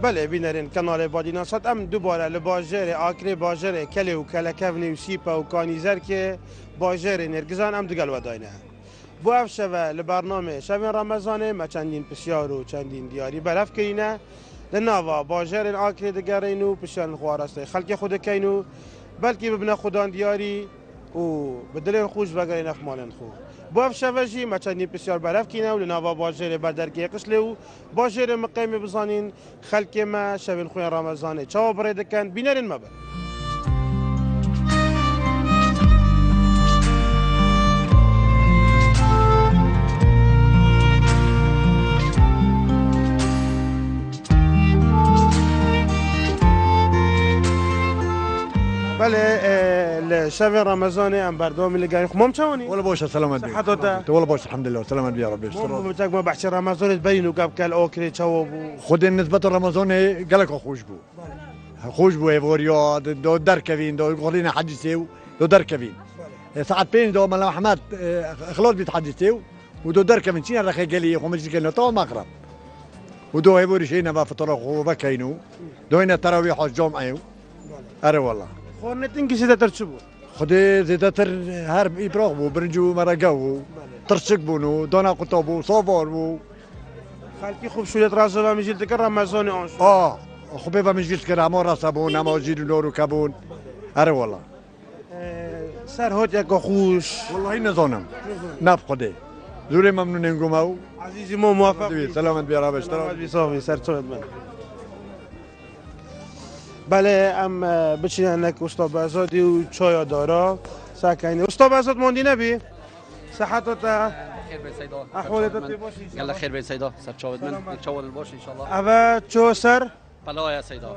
بله بینرین کانال بادیناسات ام دوباره لباجر آکری باجر کلی و کلکفنی و سیپا و کانیزر که باجر نرگزان ام دگل وداینه بو اف شوه لبرنامه شوین رمضانه ما چندین پسیار و چندین دیاری برف کینه لناوا باجر آکری دگرینو پسیار خوارسته خلق خود کینو بلکه ببنه خودان دیاری و بدلین خوش بگرین افمالن خو باف شوجی ما چندین بسیار برف کینه و لناوا باجر بدرگی قسله و باجر مقیم بزانین خلک ما شوین خوی رمضان چاو برای دکن بینرین ما بر بله شب رمضان ام بردوم اللي قاعد خمم شوني والله بوش سلامت بي صحتك والله بوش الحمد لله سلامت بي يا ربي مو بتاك ما بحكي رمضان تبين وقاب كال اوكري تشوب خد نسبة رمضان قالك خوش بو خوش بو ايفوريا دو دركفين دو قولينا حدثيو دو دركفين ساعات بين دو ملا محمد خلاص بيتحدثيو ودو دركفين شنو رخي قال لي خمس قال تو مغرب ودو ايفوري شينا ما فطر خو بكاينو دو هنا تراويح الجمعه اري والله خورنتين كيسيدا ترشبو خدي زيدتر هرب إبراغ بو برنجو مرقو ترشق بونو دونا قطبو صوفور بو خالتي خوب شوية رازو مجيل تكر رمضاني اونش خبيبا مجيل تكر عمورا صابون اماجيل نورو كابون اري والله سر هوت ياكو خوش والله نظونم ناف خدي زوري ممنون نقومو عزيزي مو موافق سلامت بيا رابش سلامت بي صافي سر صوت من بله ام بچین انک استاد بزادی و چای دارا ساکنی استاد بزاد موندی نبی صحتت خير بين سيدا احوالت طيب باشی يلا خير بين سيدا سر تشاود من تشاود الباش ان شاء الله اوا چو سر بلا يا سيدا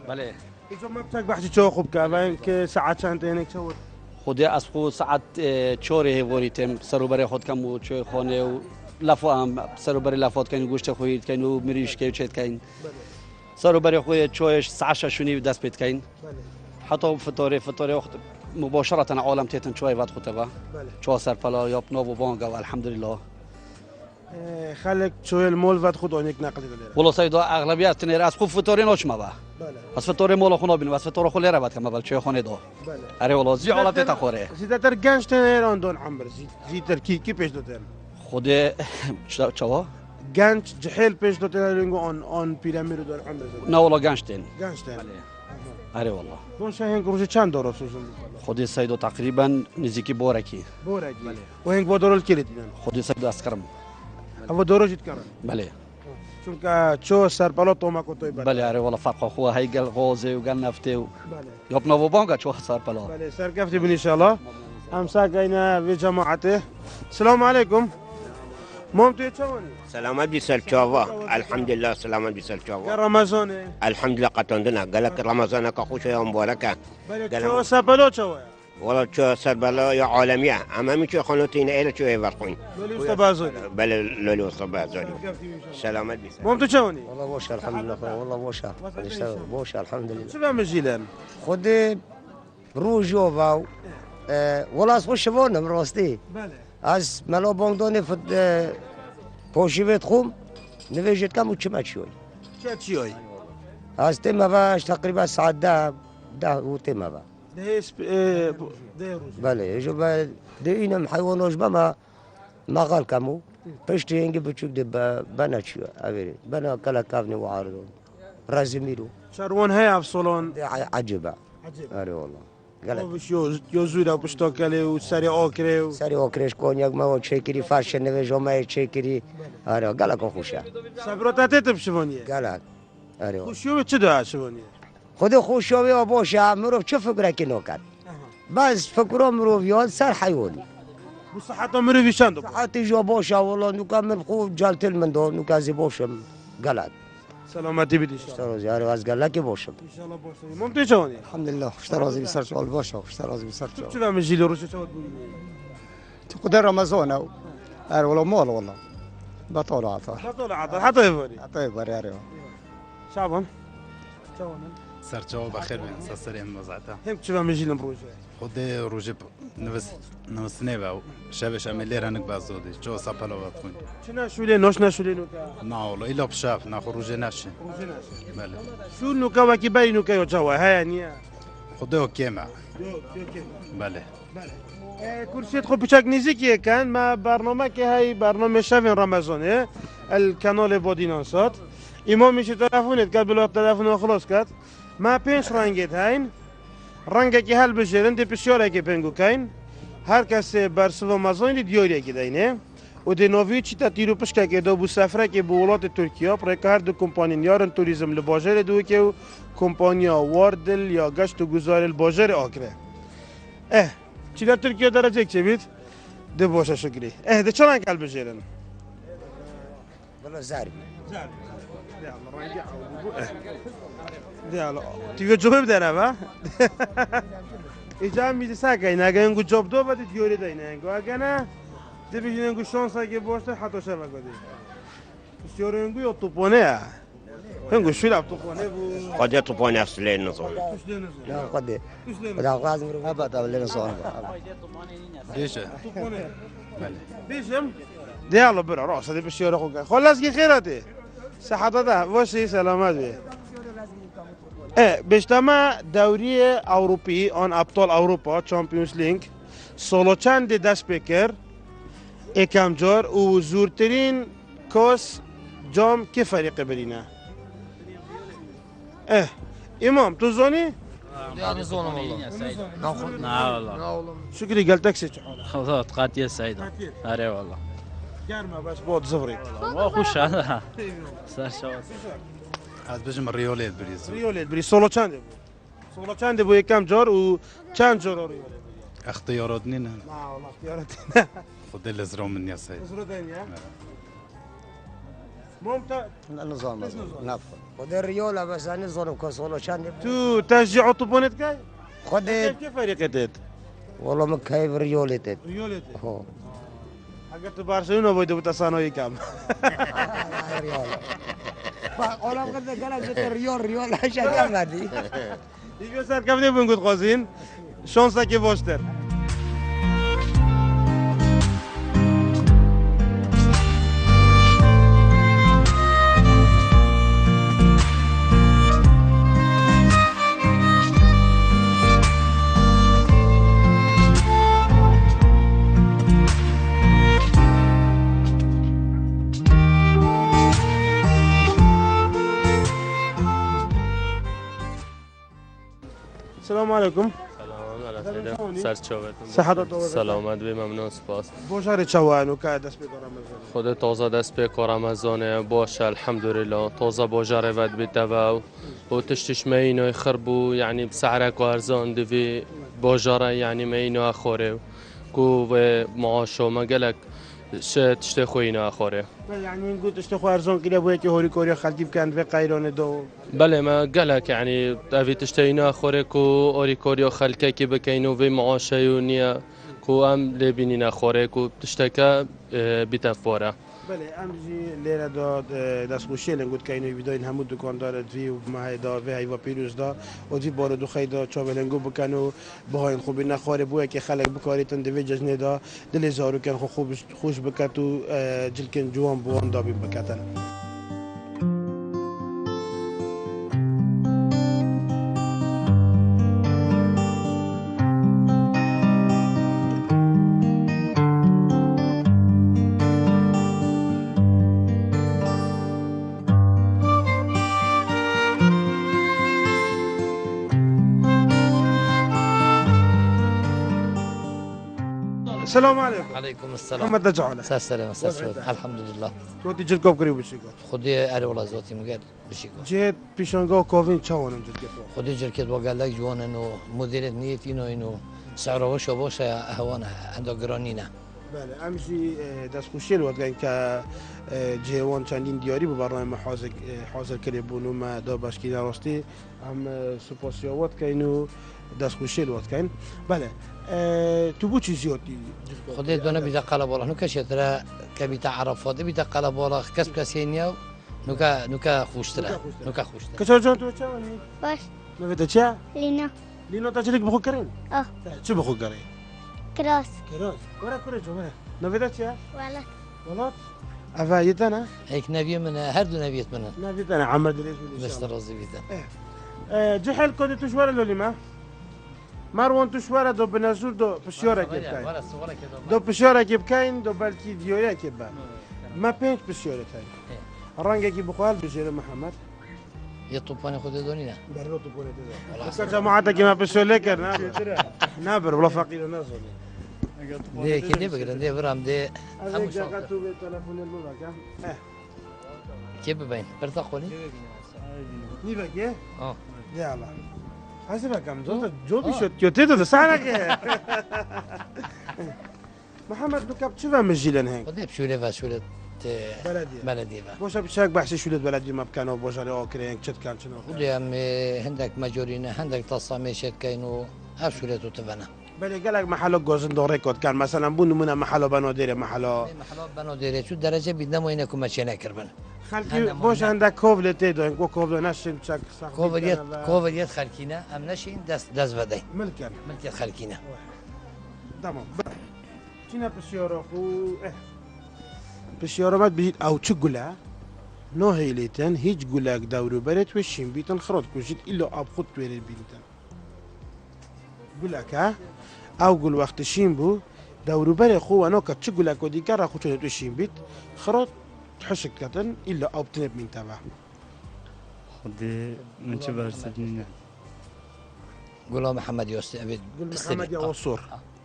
بله اینجا ما بتاك بحثی چو خوب که اوا اینکه ساعت چند اینک چو خودی از خود ساعت 4 هوریتم سرو برای خود کم و چای خانه و لفو هم سرو برای لفات کن گوشت خوید کن و مریش که چت کن سرو برای خود چایش ساعت شونی دست بید کن حتی فطوره وقت مباشرة عالم تيتن شوي بعد خطبة شو صار فلا ياب نوفو بانجا والحمد لله خلك شوي المول بعد خد عنيك نقل دليل والله سيدا أغلبية تنير أسقف فطورين وش ما بقى بس فطوري مول خنا بين بس فطور خلي ربات كم بقى شو خانة ده أري والله زي حالات تأخره زيد ترجعش تنير عندون عمر زيد تركي كي بيش دوتر خود شوا جانش جحيل بيش دوتر لينجو on بيراميد دور عمر نا والله جانشتين جانشتين أري والله دون شاهين كروش چند دور سوزن خودی سیدو تقریبا نزدیکی بورکی و هنگ با دورل کلیدین خودی سیدو اسکرم اما دورو جیت کردن بله چون که چو سرپالا تو ما کوتوی بله آره والله فرق خو هی گل غوزه و گل نفته و یاب نو بانگا چو سرپالا بله سر گفتی بن ان شاء الله هم ساقينا في جماعته السلام عليكم مامتي تشوني سلامت بيسال شوفا الحمد لله سلامت بيسال شوفا رمضان الحمد لله قطندنا قال لك رمضان كخوش يوم مباركه شو سبلو شو والله شو سربلا يا عالميه امامي شو خانوتين الى شو يفرقون لولي استبازولي بل لولي استبازولي سلامت بيسال مامتي تشوني والله بوشا الحمد لله والله بوشا الحمد لله شو بعمل جيلان خود روجو واو والله از خوش بونم راستی از ملا بانگدان پاشیوت خوم نویجت کم و چمت شوی چیوی از تیمه باش تقریبا ساعت ده و تیمه با ده روز بله جو با ده اینم حیواناش بما مغال کمو پشتی هنگی بچوک ده بنا چیو اویری بنا کلا کافنی و عارضون رازی میرو شروان هی افصلون عجبه آره والله وش يوزودا بشتوكلي وسري اوكري سري اوكريش كونياك ما هو تشيكري فاش نويجو ما تشيكري اري قالك خوشا صبرت تبشوني قالك اري خوشيو تشدا شوني خذ خوشوي وبوشا مرو شو فكرك نوكات بس فكروا مرو يون سر حيوني بصحته مرو فيشاندو حتى جو بوشا والله نوكا من خو جالت من دو نوكا زي بوشم قالك سلامتي بدي اشتراز يا راس قال لك بوشم ان شاء الله بوشم ممتي شوني الحمد لله اشتراز بيسرش الباشا اشتراز بيسرش شو بعمل جيل روش شو تقدر رمضان او ار والله مول والله بطول عطار بطول عطار حتى يفوري طيب يا ريو شعبان سرچاو بخیر بین سر ام وزعتا هم چه میجیلم روزه خود روزه نوستنه و شبش عملی رنگ بازدودی جو سپلا وقت کن چه نشوله نوش نشوله نوکا نه والله ایلا بشاف نه خروجه نشه بله شو نوکا وکی بری نوکا یا جوا های نیا خود اوکی ما بله كرسيت خو بشك نيزيكي كان ما برنامج هاي برنامج شافين رمضان القناه بودينانسات امام مش تلفونت قال بلو تلفون خلاص كات ما بينش رانجت هاين رانجك هل بجرن دي بسياره كي بينغو كاين هر کس برسو مازون دیوری کی دینه و دی نوی چی تا تیرو پشکه که دو بو سفره که بو ولات ترکیه پر هر دو کمپانی یارن توریسم لباجر دو که کمپانیا واردل یا گشت و گذار الباجر آکره چی در ترکیه درجه چه بید ده باشه شکری ده چند کل بجرن والله زارب دیالا تیگه جواب داره با ایجا میشه ساکای نه اگه جواب دو بعد دیوری دینه اگه نه ده بیشتر انگو شانس اگه باشه حتی شب کدی بسیار انگو یا توپانه انگو شویل اب توپانه بو قد توپانه افسله نظام لا قد قد لازم ابد ولا نصور ليش توپانه بله بیشم دیالا برا راست ده بسیار خوب خلاص کی خیراته صحت ده باشه سلامت بی بیشتما دوری اروپی آن ابطال اروپا چامپیونز لیگ سالو چند دست بکر یکم جار و زورترین کاس جام که فریق برینه امام تو زونی؟ يعني زون والله لا والله شكري قال تاكسي خلاص قاتيه سعيده اري والله قرمه بس بود زفري ما خوش هذا صار شو از بجم ريوليت بريز ريوليت بري سولو چنده بود سولو چنده بود یکم جار و چند جار ريوليت اختيارات نينا نه والله اختیارات خود الازرو من يا سيد ممتاز النظام نعم خد الريوله بس انا زون كسولو شان تو تشجيع طوبونت كاي خد كيف فريقتك والله ما كيف ريولتك ريوليت هو اگر تو بارسلونا بوده بتسانو يكم ريوله والله قد قال ريول عشان ما دي دیگه سر کم نبود قازین شانس که باشتر السلام علیکم سرچوبتون سلامت بی ممنون سپاس بوشار چوانو که دست به رمضان خود تازه دست به کار رمضانه باشه الحمدلله تازه باجر ود بیتوا و تشتش مینو خربو یعنی بسعر ارزان دوی باجره یعنی مینو اخوره کو و معاشو مگلک تشته خوینه اخوره یعنی این گوت اشتخو ارزان کلی بوده که هوری کاری خلقی بکند و قیران دو بله ما گلک یعنی اوی تشتینه اخوره کو اوری کاری خلقه که بکینو و معاشه نیا کو هم لبینین اخوره کو تشتکه بیتفوره بله امجی لیره داد دستخوشی لنگود که اینو بیداین همون دکاندار دوی و ماه دا و هیوا پیروز دا و دوی بار دو خیدا چاوه لنگو بکن و بهاین خوبی نخواره بوه که خلق بکاری تن دوی ججنه دا دل زارو کن خوش بکت و جلکن جوان بوان دا بیم بکتن السلام عليكم. عليكم السلام محمد دجعله. سلام الحمد لله توتی جلکوب کری بشیگو. خودی اری ولا زوتی مگر بشیگو. جهت پیشانگاه کاوین چاونم جلکت. خودی جلکت وقالك جوانن و مديرية نيت اینو سعره وش باشه هوانه عنده گرانینه. بله امشی دستخوشی الوقت که جوان چندین دیاری به برنامه حاضر کردی بونو ما دا باشکی نراستی هم سپاسیاوات که اینو دستخوشی الوقت کن بله تو بو چی زیادی خودی دونه بیت قلب والله نو کشی ترا کبیت عرفات بیت قلب والله کس کسی نیا نو کا خوشتره کچا جان تو چه باش نویده چه؟ لینا لینا تا چلیک بخو کرین؟ آه چه بخو کرین؟ کراس کراز برا کره جو برا نویده چه؟ ولد ولات افا یتنا هيك نبي من هردو نبيت منها نویده عمد ریز ان بس شاء رازي بيتا الله جحل کد توشوار لولی ما مروان توشوار دو بنزور دو پشیاره که بکن ولا الصورة كده دو پشیاره که بکن دو بلکی دیوره که با ما پنج پشیاره تایی رنگه که بخوال بجیر محمد يطوفاني خذ دونينا برو تو کنه دیده جماعته که ما پشیاره کرد نبر ولا فقیر نزول دي كده بقدر دي برام دي ازيك جاكتو بالتلفون الموبايل كيف ببين برتقولي نيبك ايه اه يلا حسبك عم جودي شو تيوتيتو ده سعنك محمد لو كاب تشوفها مجيلا هيك خذ بشولة فشولة بلدي بلدي بقى بوش بشاك بحسي شولة بلدي ما كانوا بوجاري اوكرين كشت كان شنو خذ يا عمي عندك ماجورينا عندك تصامي شت كاينو هشولة تبنا بله قالك محلو جوزن دو ريكورد كان مثلا بون من محلو بنادير محلو محلات بنو ديري شو درجة بدنا وينكم ماشينا كربنا خالتي بوش عندك كوفلة تيدو انكو كوفلة نشين بشاك صح كوفريت خلكينا ام نشين داس بدي ملكن ملكيت خلكينا تمام چینا پسیارا خو پسیارا مد بید او چه گله نه هیلیتن هیچ گله دورو برت و شیم بیتن خراد کشید الا آب خود تویرد بیتن گله که او گل وقت شیم بو دورو بر خو و ناکت چه گله کدی کرا خود تویرد و شیم بیت خراد تحشک کتن الا آب تنب من تبع خدي من شو برسدني قولوا محمد يوسف ابد گل محمد یا وصور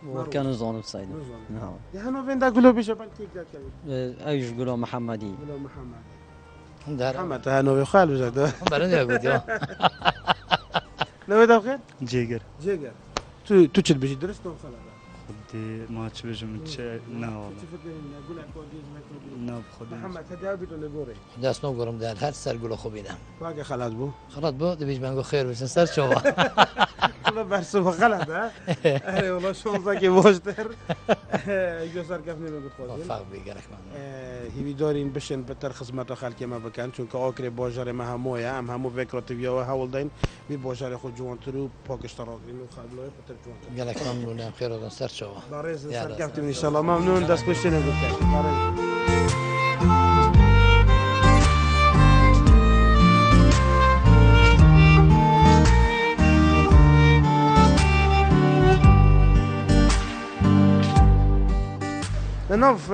وكانوا زون بصيدا نعم یا هنو وين دا گلو بیشه بلکیک دا کردی ايش يقولوا محمدي گلو محمد عندها محمد هنو بخال بزد برندي اقول يا نو دا خير جيجر جيجر تو چه بيجي درست تو خلاص خدي ما تشبج من شيء نا والله اقول لك كوديز ما كوديز نا بخدي محمد هدي ابيتو نغوري داس نو قرم دار هات سر قولوا خوبينا باقي خلاص بو خلاص بو دبيج بنقول خير بس نسر شوفا والله بحسب غلط ها اي والله شو زكي بوستر يجو صار كفني ما بتقول وفاق بيقرك هي دارين بشن بتر خدمت خلک ما بکن چون که آکر باجر ما همویا هم همو فکرات ویا و هول دین بی باجر خود جوان ترو پاکش تراغلی و خبلای بتر جوان قالك ممنون خير ونسر شوفا داريز صار كفتم ان شاء الله ممنون دست کشتن بکن ناف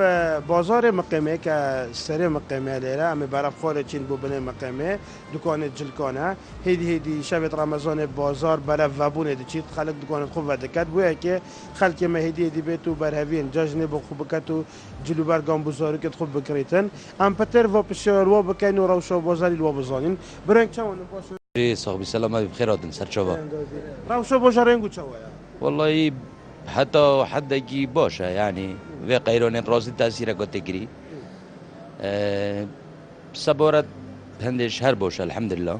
بازار مقیمه که سری مقیمه لیره امی برف خور چین بو بنه مقیمه دکان جلکانه هیدی شبت رمضان بازار برف وبونه دی چیت خلق دکان خوب و دکت بویا که خلق ما هیدی بیتو برهوین جاجنه بو خوب کتو جلو برگام بزارو کت خوب بکریتن ام پتر و پشار و بکن و روشا بازاری و بزانین برنگ چون باشه صاحبي سلامة بخير ودن سر شباب روشا بازارنگو چوایا والله حتى حد يجي باشا يعني في قيرون راسي تأثيره كتجري صبورت هندش هر باشا الحمد لله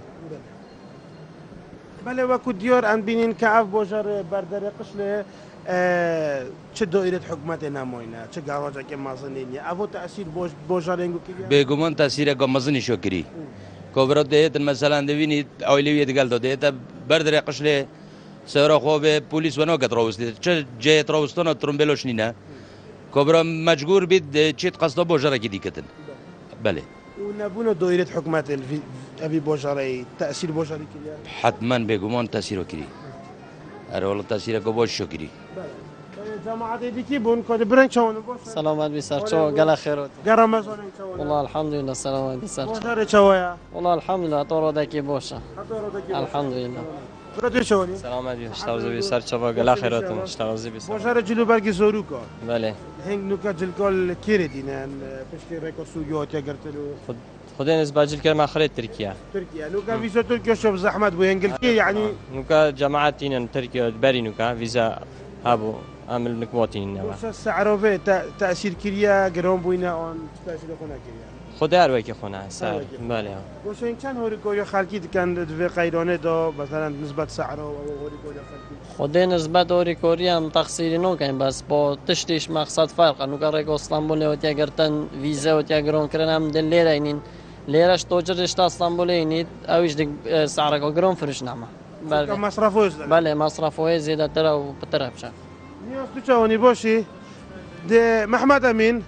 بله وکو دیار ان بینین که اف بازار بردر قشله چه دایره حکومت نماینه چه گراجه که مازنینی افو تأثیر بازارنگو کیه بيجومون تأثيره كمزني شكري كبرت ده مثلا دويني أولوية قال ده بردر قشله سيارة خواب پلیس و ناقد راوستی چه جایت راوستان ترمبلوش نینه کبرا مجبور بید چیت قصدا باجره کی دیکتن بله و نبونه دایره حکومت ابی باجره تأثیر باجره کیه حتما بگمان تأثیر کری اره والله تأثیر کو باش شکری جماعت دیکی بون کد برنگ چون باشه سلامت بی سر چو گلا خیرات گرم مزون چون والله الحمد لله سلامت بی سر باجره چوایا والله الحمد لله طور دکی باشه الحمد لله برات چونی سلامت بی اشتغل بی سر چو گلا خیرات اشتغل بی سر باجره جلو برگی زورو کا بله هنگ نوکا جلکال کیری دینن پشتی رکاسو یوتیا گرتلو خدين اسباجل كلمة خريط تركيا تركيا نوكا فيزا تركيا شوف زحمت بو انجلترا يعني نوكا جماعتين تركيا بري نوكا فيزا هابو عامل نكموتين وش السعر في تأثير كريا جرام بوينا اون تأثير خنا كريا خدا روی که خونه سر بله وش این چند هوری کوی خالقی دکن دوی قیرانه دا مثلا نسبت سعر و هوری کوی خالقی خدا نسبت هوری کوری هم تقصیری نکنیم بس با تشتیش مقصد فرق نوکا رگ استانبول و تیا گرتن ویزا و تیا گران کردن هم دل لیره اینین لیرش توجرش تا استانبول اینید اویش دک سعر کو گران فرش نما که مصرفوش داره. بله مصرفوی زیاده تر و بتر بشه. نیاز تو چوانی باشی ده محمد امین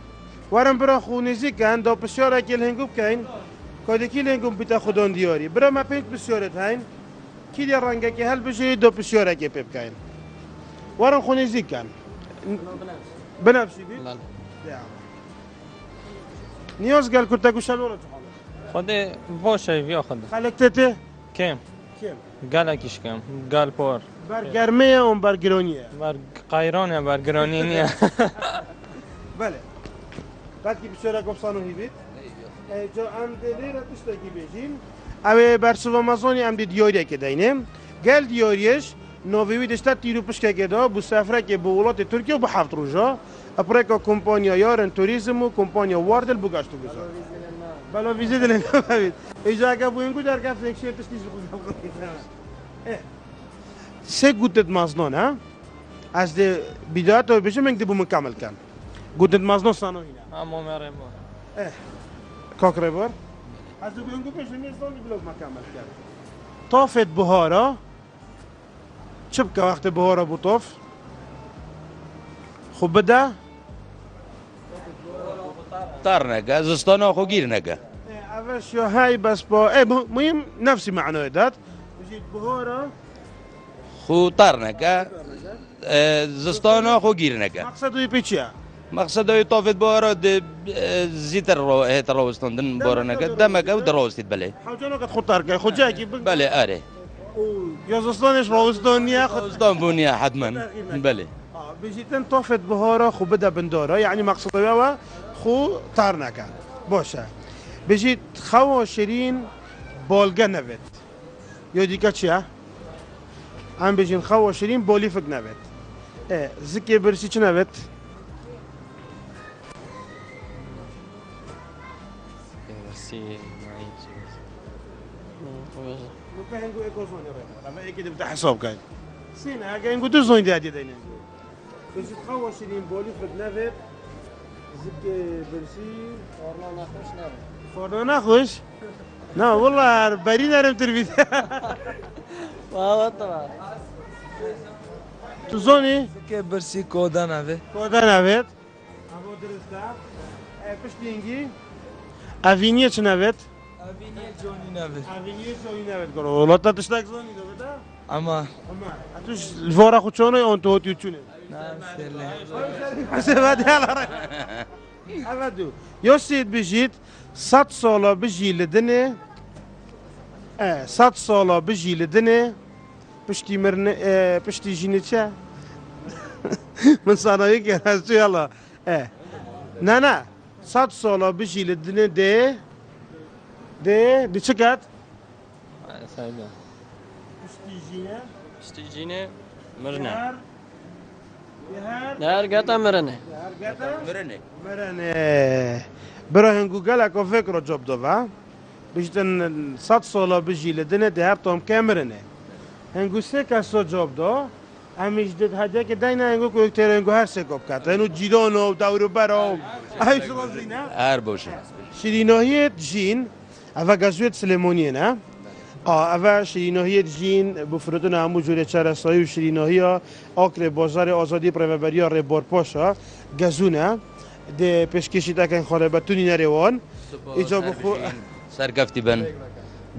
ورم برا خونیزی کن دا بسیار که لنگوب کن کادی کی لنگوب بیتا خودان دیاری برا ما پینت بسیارت هین کی دی رنگه که هل بشه دا بسیار که پیب کن ورم خونیزی کن بنفسی بی؟ بله. نیاز گل کرتا گوشل ورا چخاله خود باشه بیا خود خلق تته؟ کم کم گل کش کم گل پر برگرمه اون برگرونیه بر قیرانه بر گرانینیه بله بعد که بسیار گفت هی بید جا ام دلی را تشتاکی بیجیم اوه برسو مازانی ام دی دیاریه که دینیم گل دیاریش نووی دشتا تیرو پشکه که دا بو سفره که بو ولات ترکیه و بو 7 روزا اپریکا کمپانیا یارن توریزم و کمپانیا واردل بو گشتو بزار بلا ویزه دلن ببید ایجا اگه بو اینگو در کف نکشیر تشتیز بخود سه گوتت مازنان ها از ده بداية بيجي من قدبو مكمل كان قلت مازنو صانو هنا اما مریم كوكريبر از دو بيونگو بيجي ميزان بلوك مكمل كان طافت بهارا شبكة وقت بهارا بطوف خب بدا طار نقا زستانا خو گیر نقا اولش يا هاي بس با مهم نفسي معناه دات بيجي بهارا خو طار نقا زستانا خو گیر نقا مقصدو يبيتشيا مقصد های طافت بارا زیتر رو هیتر روستندن بارا نکرد دمک او دروستید بله. حاجانو قد خطر که خجا کی بله آره. یا زستانش روستانیه روستان بونیه حتما بله. بيجيتن طافت بهارا خو بدا بندارا يعني مقصد هو خو طار نکرد باشه. بيجيت خو شيرين بالگه نوید. یا دیگه چیه؟ هم بيجين خو شيرين بولیفک نوید. زکی برسی چه نوید؟ كاين ايكو زون راه اكيد بتاع حساب كاين سينا كاين قلت زون دي داينا باش تخوش لي مبولي في بنافير زك برسي فورنا ناخوش لا والله بارينا رم تربيت والله طبعا تزوني زك برسي كودا نافي ابو درستا باش تينجي افينيه چنافيت افينيه جوني نافي افينيه جوني نافيت قولوا والله تشتاك زوني ده اما اتوش الفورا خوتشونو اون تو تيوتشوني نعم سيرلي حسابات يلا ابدو يوسيد بجيت 100 سالا بجي لدنه 100 سالا بجي لدنه پشتی مرنه پشتی جینچه من صنایع که هستو یالا نه 100 سالا بجی لدنه ده چه کرد؟ پشتی جینه مرنه در گتا مرنه مرنه برای هنگو گله که فکر جاب دو و بیشتن 100 سالا بجی لدنه ده هر تام که مرنه هنگو سه کسا جاب دو همیش دید هده که داینا هنگو که اکتر هنگو هر سه کب کرد هنو جیدان و دور برا و های شرازی نه؟ هر باشه شیریناهی جین اوه گزویت سلیمونیه نه؟ اوه شیریناهی جین بفردون همو جوره چرسایی و شیریناهی ها آکر بازار آزادی پروبری ها ربار پاشا گزونه ده پشکشی تکن خاله بتونی نروان ایجا بخو سرکفتی بن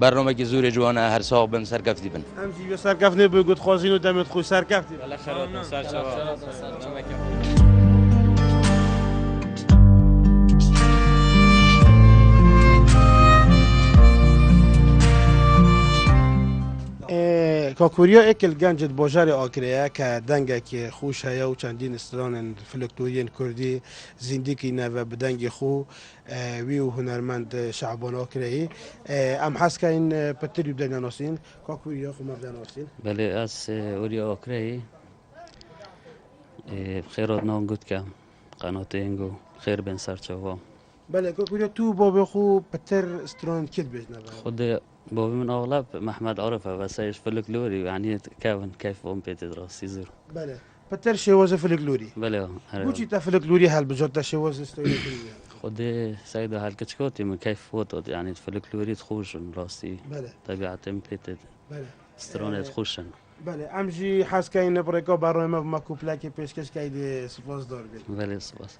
برنامه که زور جوانه هر ساق بن سرکفتی بن همچی بیا سرکفت نبگود خوازین و دمت خوش سرکفتی بن خیرات سر شباب کاکوریا اکل گنجت باجر آکریه که دنگه که خوش هیا و چندین استران فلکتورین کردی زندگی نه و بدنگ خو وی و هنرمند شعبان آکریه ام حس که این پتری بدن ناسین کاکوریا خو مبدن ناسین بله از اوریا آکریه خیرات نام گود که قنات اینگو خیر بن سرچوا بله کاکوریا تو باب خو پتر استران کد بجنه خود بابي من أغلب محمد عرفة بس إيش فلكلوري يعني كيف أم بيت دراسي زيرو. بله. بتر شوازه فلكلوري. بله. بوشي تا فلكلوري هل بجرد شوازه استوي. خدي سيدة هالكتشكوتي من كيف فوتو يعني فلكلوري تخوش راسي. بله. طبيعة أم بيت. بله. سترونت خوشن بله امجی حس کین نبرکا برنامه ما کوپلاکی پیشکش کید سپاس دار بید ولی سپاس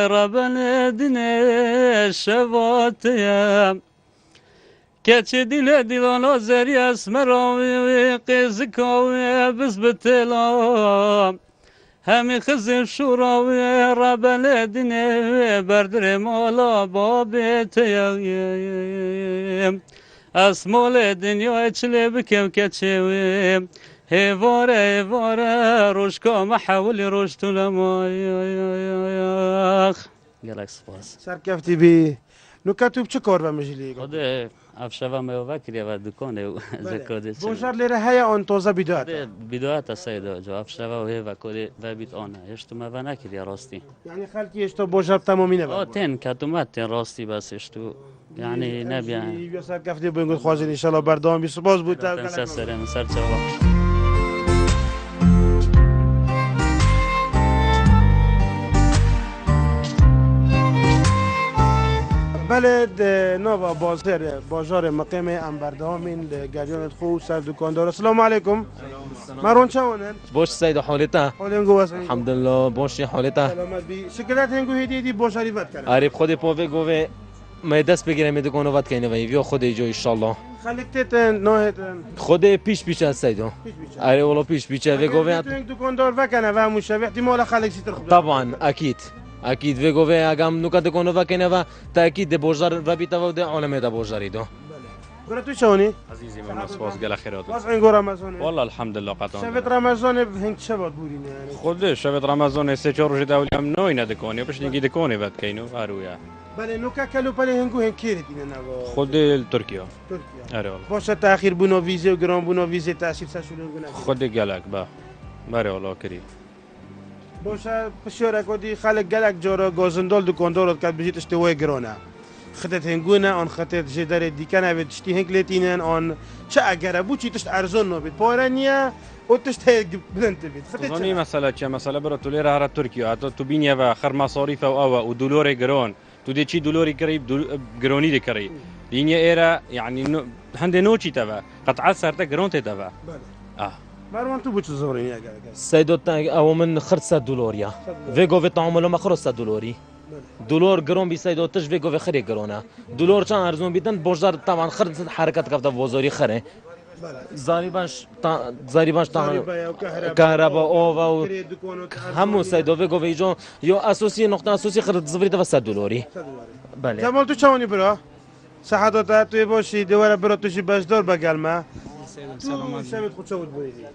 ربنا دنا شبات يا كاتش دي ديوانا زري اسمراوي قزكاوي بسبتلا همي خزن شوراوي ربنا دنا بردر مالا بابت يا اسمال الدنيا اتشلي بكم كاتشوي هيفارا روشكا محاولي روشتو لما گلک سپاس سرکفتی بی نکاتوب چه کار بمجلی خود افشوا میوه کریه و دکانه و زکاده بوشار لیره هیا آن تازه بیدات بیدات سیدا جو افشوا و هیوا کلی و بیت آنه اشتو میوه نکریه راستی یعنی خلکی اشتو بوشار تمامی نبود تن کتومت تن راستی بس اشتو یعنی نبیان یا سرکفتی بینگود خواهد انشالله بردام بی سپاس بود تن سرم سر چوا بلد نووا بازار مقیم انبردامین گریانت خو سر دکاندار. السلام علیکم. مارون چاونن؟ باش سيد حالته حالیم گواسه. الحمد لله باش حالته سلامت بی. شکلات هنگو هدیه باشاری ود کرد. عارف خود پاوه گوه ما دست بگیرم می دکانو ود کنه و یا خود جو ان شاء الله خلقت نهتن خود پیش از سيدو آره والله پیش و گوه دکاندار وکنه و همون شب احتمال خلق سیتر خوب. طبعا اكيد و گوه اگم نکات دکانو ود کنه و تاکید بازار و بیت و عالمه دا بازاری دو برا تو شونی؟ عزيزي من سپاس گل خیرات واسه این رمضان والله الحمد لله قطعا شبت رمضان هنگ شبات بورینه یعنی خود شبت رمضان سه چهار روز دولی هم نوی ندکانی باش نگی دکانی ود کینو ارویا بله نوکا کلو پلی هنگو هنگ کیرت اینه نوا خود ترکیه آره والله باشه تأخیر بونا ویزه و گران بونا ویزه تأثیر سشولن گونه خود گلک با بله والله کری باشه پشیاره کدی خالق گلک جورا گازندال دکاندارات کد بجیت اشتوای گرانه خطت هنگونه آن خطت جدار دیکنه به تشتی هنگ لتینن آن چه اگر بو چی تشت ارزان نبید پارنیه و تشت هنگ بلند بید خطت زنی مسئله چه مسئله برای تو لیره هر ترکیه حتی تو بینیه و خر مصاریف و دلار گران تو دی چی دلاری کری گرانی دی کری دینیه ایره یعنی هنده نوچی تبا قطعه سرته گران تبا مروان تو بوچ زورینی اگر سيدو او من خرج 100 دولاريا و گوه تعامل ما خرج 100 دولاری دلار گران بی سيدو تش و گوه خری گرانه دلار چند ارزون بیدن بازار طبعا خرج حرکت کفته بازاری خره زاریباش كهرباء او همو سيدو و گوه ایجا یا اساسی نقطه اساسی خرج زوری تا 100 دلاری بله جمال تو چاونی برا صحتات توی باشی دوباره برا توشی باشدار بگلمه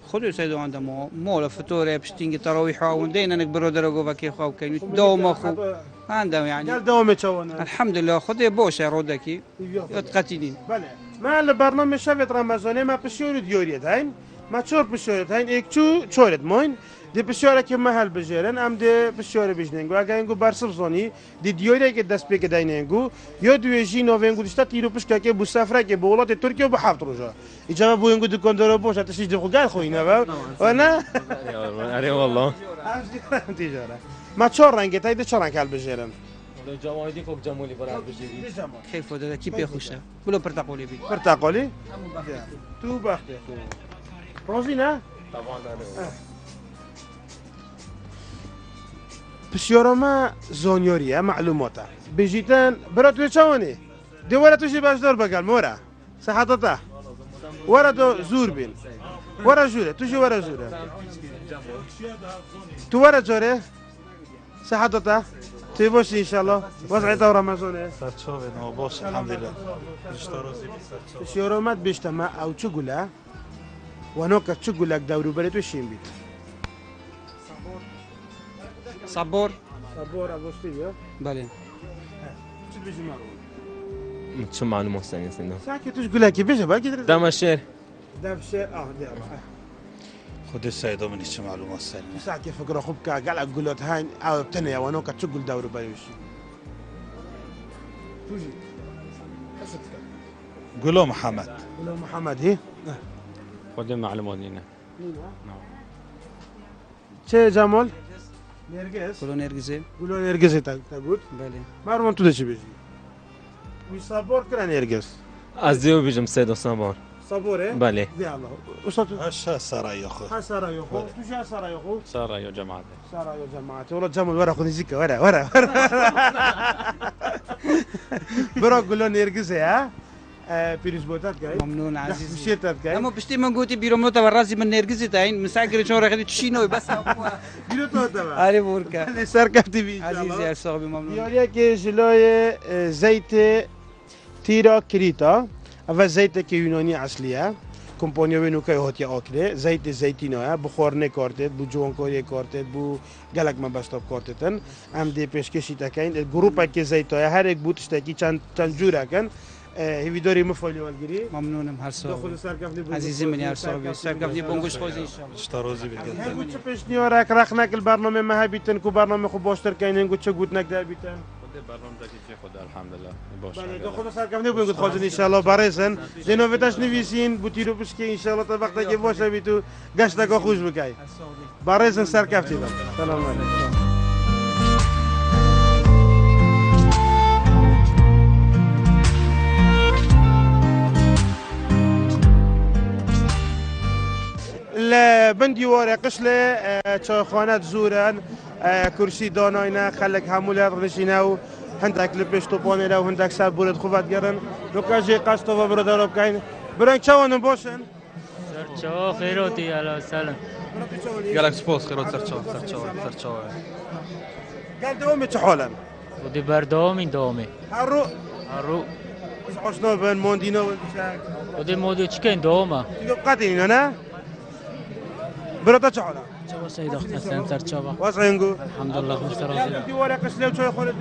خودو سيدو عندما مولا فطور بشتينجي تراويح وندينا نكبروا درجوا بكي خاو كانوا دوم اخو عندهم يعني قال دوم تشونا الحمد لله خذي بوشة رودكي يتقتلين بله ما البرنامج شفت رمضان ما بشور ديوريت هين ما تشور بشورت هين ايك شو تشورت موين دی بسیاره که محل بجرن ام دی بسیاره بجنگو اگه اینگو برسب زونی دی دیوری که دست پیک داینگو یا دویجی نوینگو دشتا تیرو پشکا که بو سفره که بولات ترکیه بو هفت روزا ایجا بو اینگو دکاندار باشه تشیش دو گل خوینه و نه آره والله تجاره ما چهار رنگه تاید چهار رنگ بجرن جوایدی کوک جمولی برای بجری كيف هذا كيف يخشها بلو برتقالي بي برتقالي تو بخته روزی نه طبعا بسیارما زانیاریه معلوماته بجیتن برات توی چوانی دوباره توشی باشدار بگل مورا صحتاته ورا دو زور بین ورا جوره توشی ورا جوره تو ورا جوره صحتاته توی باشی انشالله وضعیت رمضانه سرچاوه نو باش الحمدلله بسیارمت بیشتما او چه گله و نوکا چه گلک دورو بره توشیم بید صبور اگوستي بله چی بيجي معلوم شو معلومه ثانيه سنه ساكت ايش قول لك بيجي باقي دام الشير دام الشير دام خود سيدو من ايش معلومه ثانيه ساكت فكره خوبك قال قولت هاي او تنيا ونوك تشغل دوري بايوش توجي قولوا محمد هي خود معلومات لنا چه جمال نرجس كلو نرجسه قولوا نرجس تقول بله مروان تو دشي بيجي ويصابور كلا نرجس از دیو بیجم سید و سامار صبوره بله دي الله وصلت هشا سرايخو سرايوخو شو سرايوخو سارا جماعة سرايو جماعتي والله جمل ورا خذ زيكا ورا برا قولوا نرجس ها بيريز بوتات جاي ممنون عزيزي مشيتات جاي اما بشتي من قوتي بيروم نوتا ورازي من نرجسي تاين مساكر شو رخدي تشينو بس بيرو تو تبع علي بوركا اللي صار كفتي بي عزيزي يا صاحبي ممنون يوريا كي جلوي زيت تيرا كريتا اول زيت كي يوناني اصليه كومبانيا بينو كي هوتي اوكلي زيت زيتينو بخور نكارتت بو جوان كوري كارتت بو گلک من بستاب کارتتن ام دی پیشکشی تکین الگروپ که زیتای هر یک بوتش تکی چند جوره کن هیوی داری مفعولی والگیری ممنونم هر سال داخل سرکفنی عزیزی من یا صاحبی سرکفنی بونگوش خوزی ان شاء الله اشتروزي بالقلب هنگو چه پیشنیارک رخنک البرنامه ما بیتن کو برنامه خوب باشتر کین هنگو چه گوت نکده بیتن برنامه دکی خود الحمد لله باش بله داخل سرکفنی بونگوت خوزن ان شاء الله برسن دینویتاش نویسین بوتی رو بس که ان شاء الله تا وقتی که باشه بیتو گشت کا خوش بکای برسن سرکفتی سلام علیکم بندی واره قشله چایخانه زورن کرسی داناینا خلک همولیت رنشینه و هندک لپش توپانه و هندک سر بولد خوبت گرن لوکاجی قصد و برادر بکین برنگ چوانم باشن سرچاوا خیراتی علا سلام قالك سبوس خيرات سرچاوا قال دومي چه حالن ودي بردوامي دوامي هرو هرو عشنا بن موندينا وشاك ودي مودي چكين دوما يقول قاتلين انا برادر چه حالن چه سید اخت هستن سرچاوا واسعينگو الحمد لله خوش ترازی بدي ورا قشله و چای خورد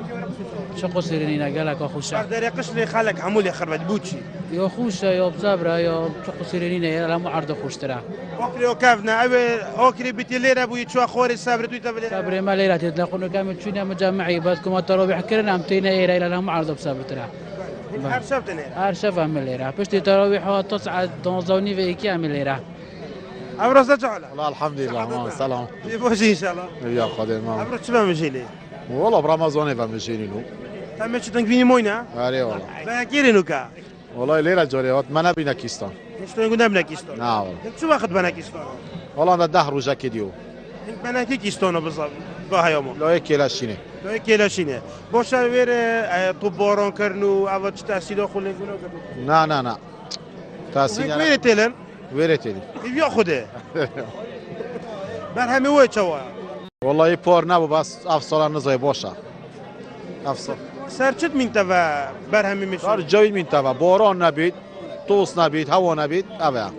چه قصیرینی نگلک خوشه در قشله خلک همولی خربت بوچی یا خوشه یا بصبره یا چه قصیرینی نه الان عرض خوش تره اوكري وكافنا اوكري بتيلير ابو يتشوا خوري صبر تويتا صبر ما ليلة تلاقون كامل شوية مجمعي بس كم تراويح كرنا امتينا إيرا إلى لهم عرض بصبر ترى هر شفتني هر شف عمل إيرا بس تراويح تصعد دونزوني في كي عمل إيرا أبرز جعله والله الحمد لله ما سلام يبوشي إن شاء الله يا خادم ما أبرز شو بمشيلي والله برمضان بمشيني له تم شو تنقبيني موينا أري والله بكيري نوكا والله ليلة جوريات ما نبي نكستان إيش تقول نبنا كيستون نعم والله شو واخد بنا كيستون والله أنا دهر وجاكي ديو بنا كي كيستون بالضبط بها يومه لا يكلا شيني لا يكلا شيني بوشا وير طبورون كرنو أول تأسيلو خلنا نقولوا نا تاسين وير تيلن ويرتني ياخده برهمي وين شوا والله يبور نبو بس أفصل نزاي بوشا أفصل سرچت من تبع برهمي مش صار جوي من تبع بوران نبيت توس نبيت هوا نبيت أبا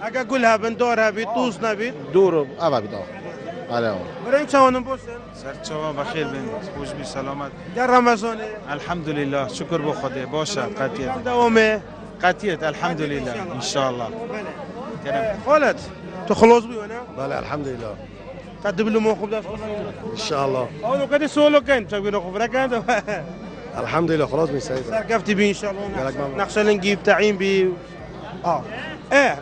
اگه گلها بندارها بید توس نبید دور أبا بدا على برای چوانم باشن سرچاوا بخیر بین خوش بی سلامت در رمضان الحمد لله شکر به خدا باشه قطیت دوامه قطیت الحمد لله ان شاء الله خالد تو خلاص بی ونا بله الحمد لله قدم له خوب داشت إن شاء الله اولو کدی سولو کن چه بینو خوب رکند الحمد لله خلاص من سعيد سرقفتي بي ان شاء الله نقشل نجيب تعيين بي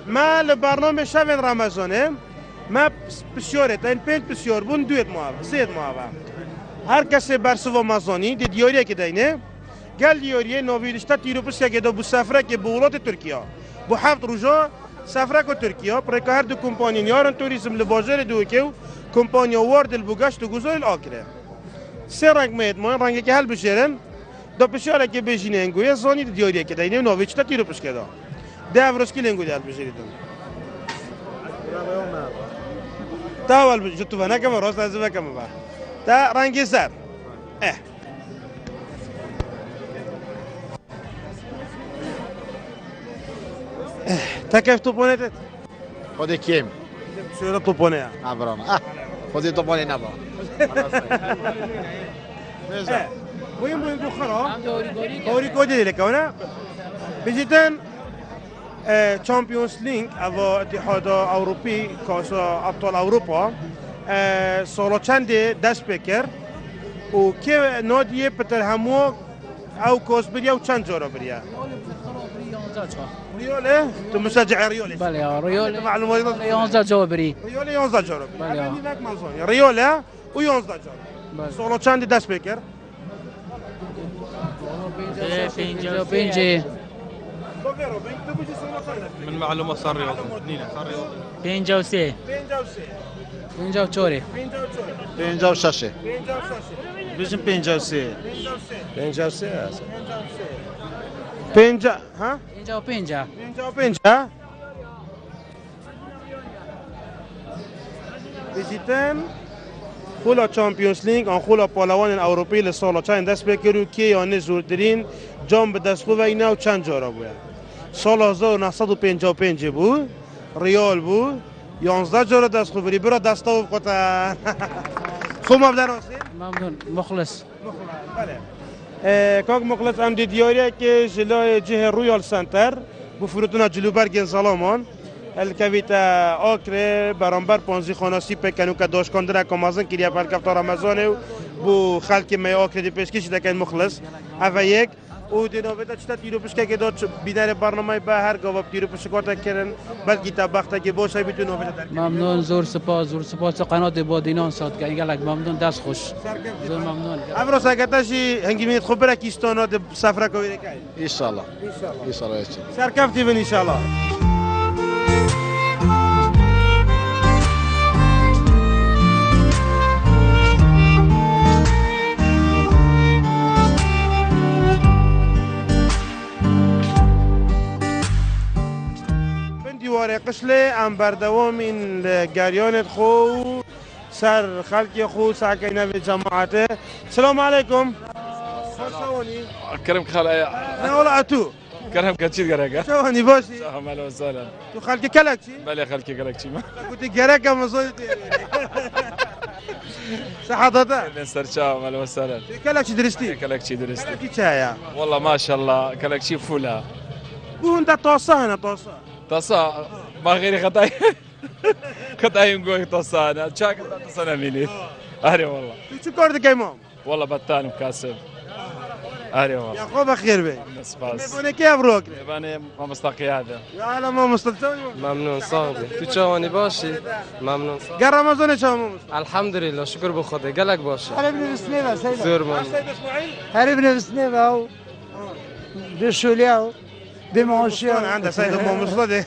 ما البرنامج شافن رمضان ما بسيورة تين بنت بسيور بون دوت معاه سيد معاه هر کسی برسو مازانی دید یوریه که دینه قال یوریه نویلشتا تیرو بس که دو بسافره که بولات ترکیه بو هفت روزا سفره کو ترکیه برای که هر دو کمپانی یارن توریسم لباجر دو که کمپانی وارد البوگاش تو گذار الاخره سه رنگ مید ما رنگی که حل بشیرن دو بسیاره که بجینه انگویه زانی دید یوریه که دینه نویلشتا تیرو بس که دا ده افروز کی لنگو دیال بشیریدم تا اول بجتو بنا کم راست از کم با تا رنگی سر تا كيف توبونيت؟ خذي كيم شو توبونيا؟ عبرانا خذي توبوني نبا وين بخرا؟ كوري كودي لك هنا بيجيتن تشامبيونز ليج او اتحاد اروپی کاس ابطال اروپا سالا چند دست بکر و که نادیه پتر همو او کاس بریا و چند جارا بریا ريال تو مشجع ريال بله ريال معلومات 11 جواب بري ريال 11 جارا بله ريال و 11 جار سالا چندی دست بکر 55 من معلومة صار رياضي نينا صار رياضي 53 54 56 بيجن 53 53 50 ها 55 55 بيجيتن خولا چامپیونز لیگ آن خولا پالوان اروپایی لسالا چند دست بکرو که یعنی زورترین جام به دست خو و اینا و چند جارا بود سال 1955 بود ریال بود 11 جارا دست خو بری برا دستا و قطع خوب مبدر آسی؟ ممنون مخلص بله کاک مخلص هم دیدیاریه که جلوی جه رویال سنتر بو فروتونا جلوبرگ زلامان الکویت آکر برانبر پانزی خاناسی پکنو که داشت کندره کمازن کریه پر کفتار رمضانه بو خلک می آکر دی پیشکشی دکن مخلص اوه یک او دیناویتا چطور تیرو پشکه که داد بیدر برنامه به هر گواب تیرو پشکارتا کردن بلکه تا بخته که باشه بیتون نویتا در ممنون زور سپاس قنات بادینان ساد که گلک ممنون دست خوش زور ممنون افرا ساکتاشی هنگیمیت خوب برا کیستانات سفره کویره که انشالله انشالله سرکفتی بن انشالله دیواره قشله ام بردوام این گریانت خو سر خلقی خو ساکنه به جماعته سلام علیکم خوشوانی كرم خلايا نه ولا اتو كرم كتشيت قرقة شواني باشي اهلا وسهلا تو خلقی کلکچی بله خلقي قرقة ما كنت گرک مزویت صحتها سرچاو اهلا وسهلا کلکچی درستی كلكشي درست کلکچی چایا والله ما شاء الله كلكشي فولا بو انت طاسه هنا طاسه تصا ما غيري خطاي خطاي نقول تصا انا شاك تصا ميني اهري والله شو كورد كيمام والله بطال مكاسب اهري والله يا خوب خير بي سباس انا كيف روك انا ما مستقي هذا يا لا ما مستلزم ممنون صاحبي تو چوانی باشی ممنون قال رمضان شو الحمد لله شكر بخدا قالك باشی هربنا بسنيبه سيدة زور ممنون هربنا بسنيبه بشولياو دموشياو عندها سيد ام مصطفى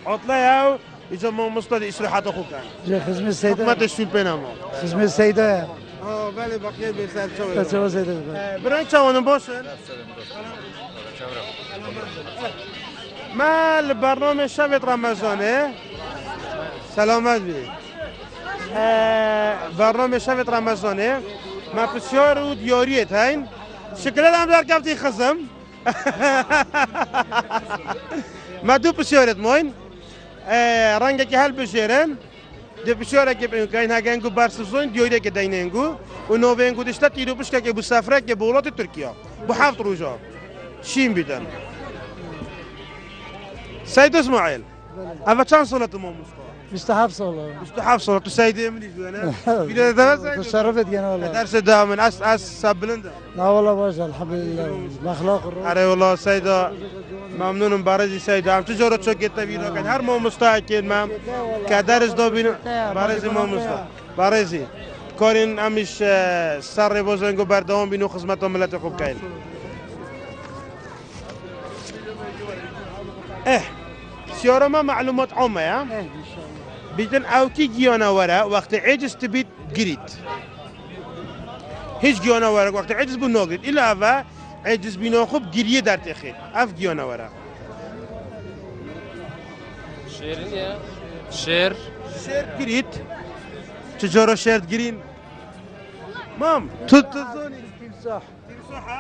عطله ياو اذا ام مصطفى اصلاحات اخوك جا خدمة السيدة ما تشوي بينهم خدمة السيدة بله بخير بيسال شو تسوى سيدة برای چوانم باشه ما البرنامج شبت رمضانه سلامت بی برنامج شبت رمضانه ما بسیار و دیاریت هین شکلت هم در کفتی خزم ما دو بسیارت موین رنگه که هل بشیرن دی بسیاره که بینکاین هاگنگو برسوزون دیویده که دیننگو و نوینگو دشتا تیرو بشکه که بو سفره که بولات ترکیه بو هفت روزا شیم بیدن سید اسماعیل اما چند سالت امام مصطفى 27 سالة 27 سالة تو سيدي مني انا بيدا درس تشرفت جنا والله درس دائما اس سبلندا لا والله باشا الحمد لله الاخلاق الروح اره والله سيدا ممنون بارزي سيدا هم تجارة شو كنت بينا كان هر ما مستعد مام كدرس دو بينا بارزي ما مستعد بارزي کارین همیش سر بازنگو بردام بینو خدمت ملت خوب کن سیارا ما معلومات عامه یا بیتن اوکی گیانا وره وقت عجز تبید گرید هیچ گیانا وره وقت عجز بو نگرید الا اوه عجز بینا خوب گریه در تخیر اف گیانا وره شیرینیه شیر گرید چجورا شرط گرین مام تو تزونی تمساح تمساحه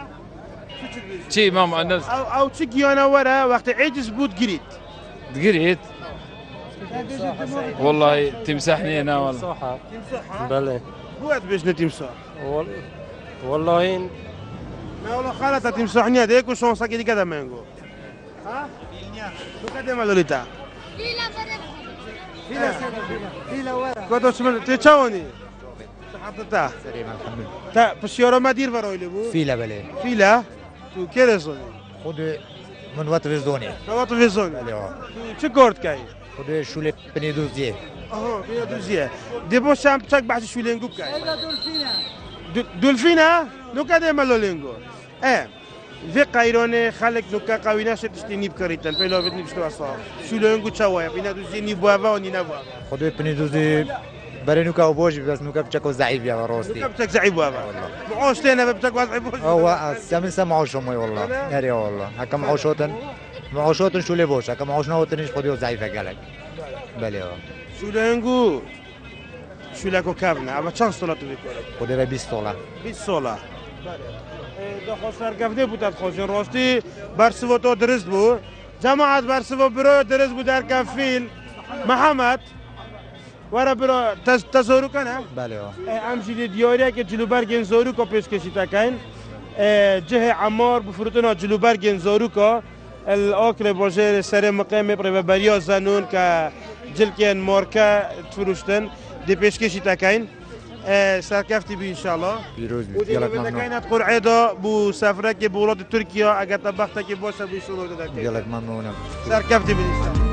چی مام الناس او چی گیانا وره وقت عجز بود گرید قريت والله تمسحني انا والله تمساحة بله بوات بيش تمساح والله ما والله خالتها تمسحني هذيك وشون ساكي كذا مانجو ها شو كده مالوليتا فيلا ورا كنت اسمه تشاوني حطتها سليم الحمد لله تا بسيارة ما دير براي لبو فيلا بله فيلا تو كده صدي خود من وقت في الزوني وقت في الزون شو كورت كاي خود شوله پنیدوزیه آها بیا دوزیه دی بو شام بچک بحث شولنگو بکن دولفینا نوکا دی ملولنگو في قيروني خلق نوكا قوينا شتشتني بكريتن فيلو بدني بشتو اصلا شولنگو چاويا بينا دوزيني بوافا وني نبوا خود پنیدوزی برای نوکا و بوش بس نوکا بچک و ضعیف یا راستی نوكا بچك زعيب بوافا معوش تينا بچك وضعي بوش هو سامن سمعوا شموي والله ناري والله هكا معوشوتن شوله بوش هكا معوش نوتنش خودی ضعیفه گلک بله شولنگو شولكو كابنا اما چند سولاتو بيكوري خود 20 دلار 20 سولا دخواست سرگفته بود خوشن راستی برسو تو درست بود جماعت برسو برو درست بود در کفیل محمد ورا برو تزورو کنه بله امشی دیاریا که جلوبر گنزورو کو پیش کشیده کن جه عمار بفروتنا جلوبر گنزورو کو الاكل بوجه سر مقام برای بریا زنون که جلکن مارکا تفروشتن دی پیش کشیده کن سرکفتی بی انشالله پیروز و دیگه بدکینت قرعه بو سفره که بولاد ترکیه اگر طبخته که باشه بی شروع داده گلک ممنونم سرکفتی بی انشالله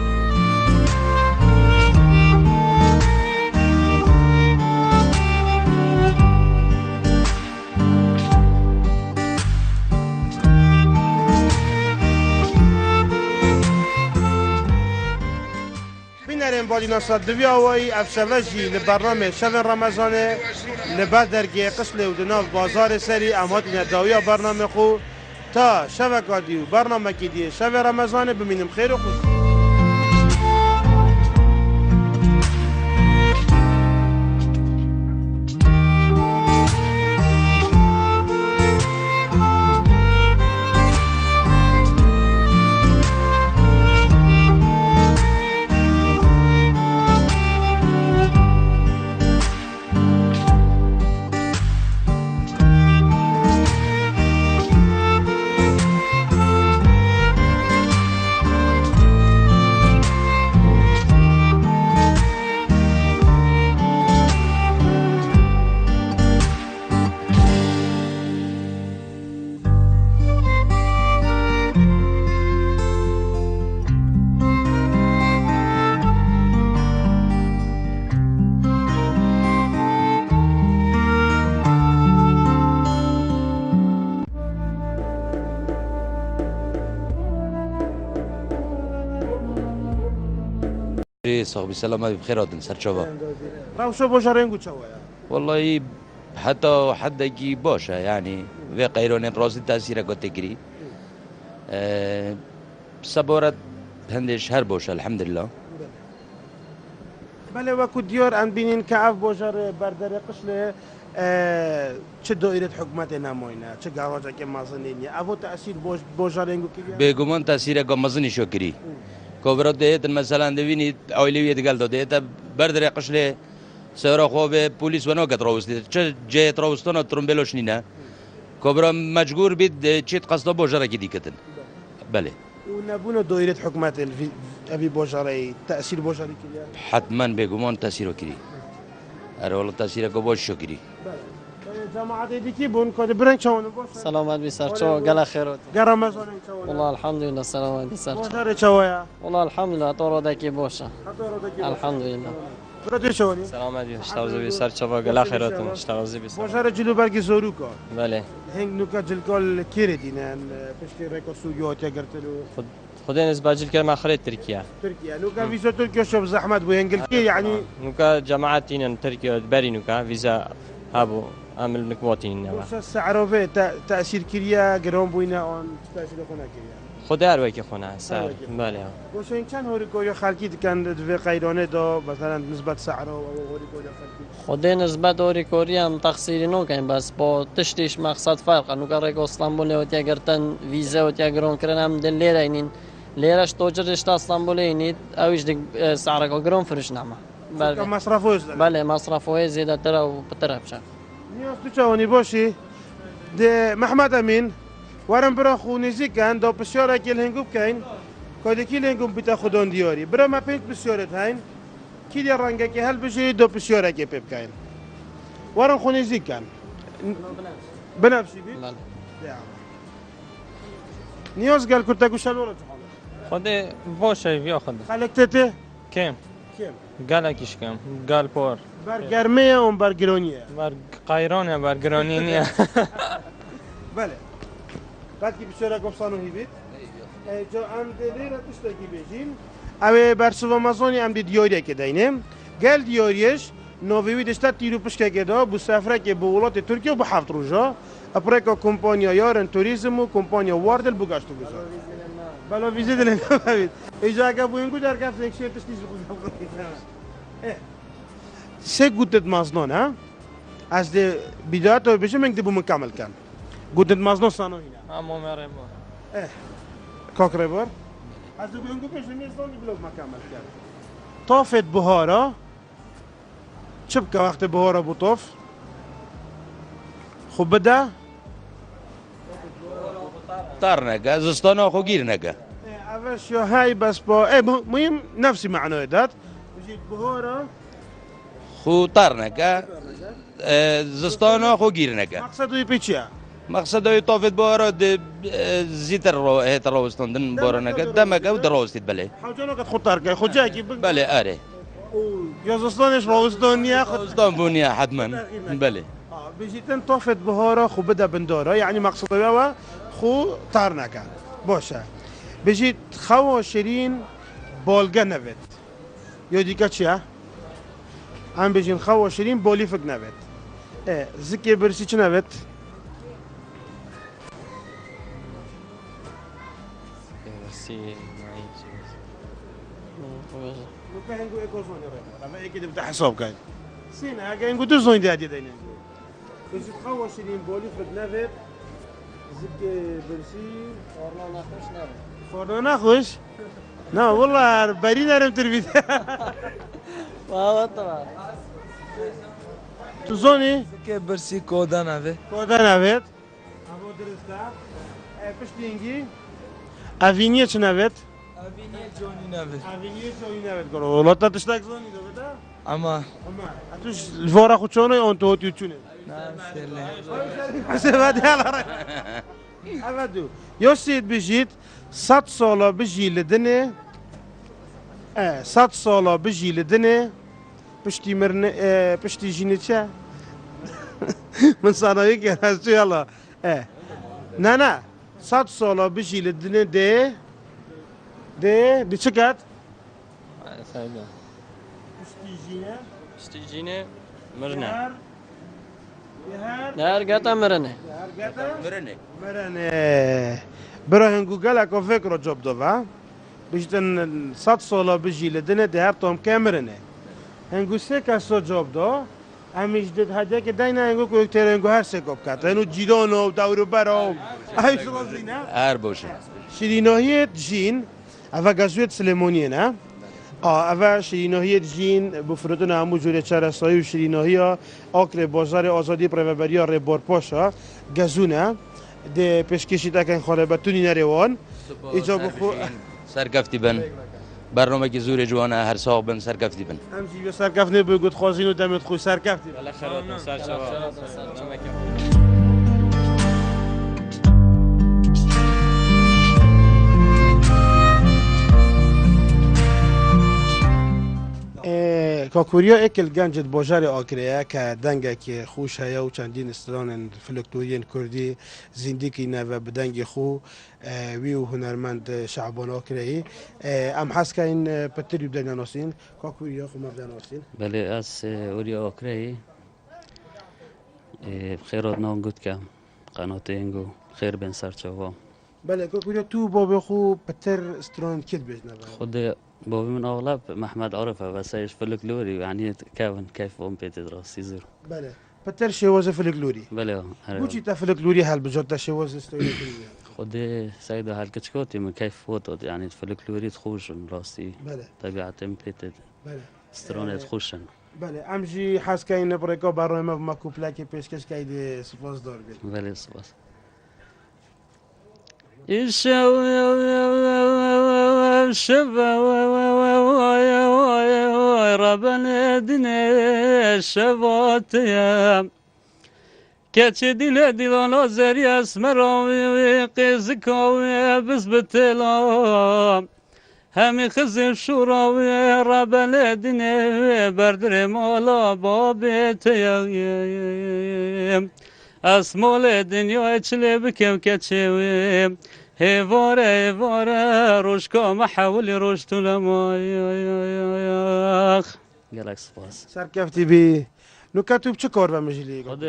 بینریم بادی نصد دوی آوایی افشوشی لبرنامه شب رمضانه لبر درگه قسل و دناف بازار سری امات نداوی برنامه خو تا شبکاتی و برنامه کی دیه شب رمضانه ببینیم خیر و خوش صاحبي سلامة بخير ودن سرچوبا راوشو بوشارنگو چاویا والله حتى حد کی باشه يعني و قيرون راسي تاثير قتكري صبرت هندش هر باشه الحمد لله بله وكو ديار ان بينين كعف بوشار بردر قشله چه دائره حکومت نماینه چه گراجه که مازنینی ابو تاثیر بوشارنگو کی بگمان تاثیر گمازنی شکری کوبرات دهت مثلا دوینی اولیویت گل داده تا بردر قشله سوار خواب پلیس و ناگت راوستی چه جهت راوستن ترمبلوش نینه کوبرا مجبور بید چیت قصدا بوجره کی دیکتن بله ونبونا دائره حکومت ابي بوجره تاثیر بوجره کی حتما بگمان تاثیر کری اره والله تاثیر کو باش شکری جماعت دیکی بون کد برنگ چون باشه سلامت بی سر چو گله خیرات گرم رمضان چون والله الحمدلله سلامت بی سر بوجره چویا والله الحمدلله تو رو دکی باشه الحمدلله برات شونی سلامت بی اشتاوز بی سر چو گله خیراتون اشتاوز بی سر بوجره جلو برگ زورو کا بله هنگ نوکا جلکال کیری دینن پشتی ریکو سوگیات یا گرتلو خدای نسبت جل كلمة خليت تركيا تركيا نوكا فيزا تركيا شوف زحمت بو انجلترا يعني نوكا جماعتين تركيا بري نوكا فيزا هابو عامل مكواتين وش السعر في تأثير كريا جرام بوينا اون تأثير خنا كريا خدای روی که خونه سر بله وش این چند هوری کوی خالقی کند في قیرانه دو مثلا نسبت سعر و هوری کوی خالقی خدای نسبت هوری کوری هم تقصیری نکنیم بس با تشتیش مقصد فرق نوکا ریک استانبول و تیا گرتن ویزا و تیا گرام کردن هم دل لیره اینین لیرش توجرش تا استانبول اینید اویش دیگ سعر کو گرام فروش نامه بله مصرفوش بله مصرفوی زیاده تر و بتره بشه نیاز تو چونی باشی ده محمد امین ورم برا خونیزی کن دا بسیار اکیل هنگوب کن کادی کی هنگوب بیتا خودان دیاری برا ما پینت بسیارت هین کی دی رنگه که هل بشه دا بسیار اکی پیب کن ورم خونیزی کن بنفسی بی؟ بله نیاز گل کرده گوشن ورا خود باشه یا خود خلقتته كم كم قال اكيش كم قال بور برگرمه اون برگرونیه بر قيران بر جرانينيا بله بعد کی بسیار گفتانو هیبید جو ام دلیره تشتکی بیجیم اوه برسو مازونی ام دیوریه که داینم گل دیوریش نووی دشت تیرو پشکه گدا بو سفره که بو ولات ترکیه و بو هفت روزا اپریکا کمپانیا یارن توریسم و کمپانیا واردل بو گشتو گذار بلا ویزه دلن ببید ایجا اگه بو اینگو در کف نکشیر تشتیز بو سه گوتت مازنون ها از ده بداية بيجي من دبو مكمل كان قلت مازنون صانو هنا مو مريم كوكريبر از دبو ينقو بيجي ميزون بلوك مكمل كان طافت بهارا شبكة وقت بهارا بطوف خب بدا طارنقه زستانه خو گیرنقه اولش يا هاي بس با مهم نفسي معناه دات بيجي بهارا خو طارنقه زستانه خو گیرنقه مقصده بيچيا مقصده طافت بهارا زيتر رو هيت روستون دن بورنقه دمقه و دروستید بله حوجانو قد خطار كاي خجاكي بله اره يا زستانش روستونيا زستان بونيا حتما بله بيجيتن طافت بهارا خو بدا بندارا يعني مقصده هو خو طارنقه باشه بيجيت خو شيرين بالگه نوید یا دیگه چیه؟ هم بيجين خو شيرين بولی فک نوید زکی برسی چه نوید؟ برسي مكهنگو اكو زوني راه ما اكيد بتاع حساب كاين سينا كاينغو دو زوني دادي داينا بيجيت خو شيرين بولی فک نوید زکی برسی فورنا ناخوش لا والله بارين انا متربيت والله طبعا تزوني كي برسي كودان افي نوید ابو درستا پشتینگی اوینیه چه نوید افيني جوني نافي اوینیه چونی نوید کرو ولات تشتاک زونی دو بدا اما اتوش الفورا خو چونه اون تو تو چونه نعم سلام حسابات يلا ابدو يوسيد بيجيت 100 سالا بيجي لدني 100 سالا بيجي لدني بشتي مرن بشتي جينيتشا من صنايك يا ناس يلا نا 100 سالا بيجي لدني دي چقدر سايدا بشتي جينا استيجيني مرنا دار قطع مرنه مرنه برای گوگل اکو فکر جوب دو و بیشتن 100 سالا بجی لدنه ده هر توم کامرنه هنگو سه کسو جوب دو همیش دید هدیه که داینا هنگو کوکتر هنگو هر سه کپ کرد هنو جیران و دورو برام ایش رازی نه هر باشه شیریناهی جین اوه گزویت سلیمونیه نه اوه شیریناهی جین بفرودن همو جوره چرسایی و شیریناهی ها آکر بازار آزادی پروبری ها ربار پاشا گزونه ده پیشکشی تکن خاله بتونی نریوان ایجا بخو سرکفتی بن برنامه که زور جوانه هر ساق بن سرکفتی بن همچی بیا سرکفت نبگود خوازین و دمت خوش سرکفتی بن خیرات سر شباب کاکوریا اکل گنجت باجر آکریه که دنگه که خوش هیا و چندین استران فلکتورین کردی زندگی نه و بدنگ خو وی و هنرمند شعبان آکریه ام حس که این پتری بدن ناسین کاکوریا خو مبدن ناسین بله از اوریا آکری خیرات نام گود که قنات اینگو خیر بین سرچاوا بله کاکوریا تو باب خو پتر استران کد بجنه خود بابي من أغلب محمد عرفة بس إيش فلكلوري يعني كيفن كيف أم بيت دراسي زيرو بله پتر شواز فلکلوری بله بوچی تا فلکلوری هل بجات شواز استوری خودي سيدة هالكتشكوتي من كيف فوتو يعني فلكلوري تخوشن راسي بله طبيعة ام بيت بله استرونة تخوشن بله امجی حس که این برای که برنامه ما کوپلکی پیشکش که سپاس دار بید بله سپاس ربنا دنيا شبات يا كاتش ديلا ديلا زري اسمر وقزك بس بتلا همی خزی شوراوی را بلدنه بردر مولا بابت یایم اسمال دنیا چلی بکم کچویم هیواره روشکا محاول روش تلمایخ گلک سپاس سرکفتی بی نکاتو چه کار بمجلی؟ خود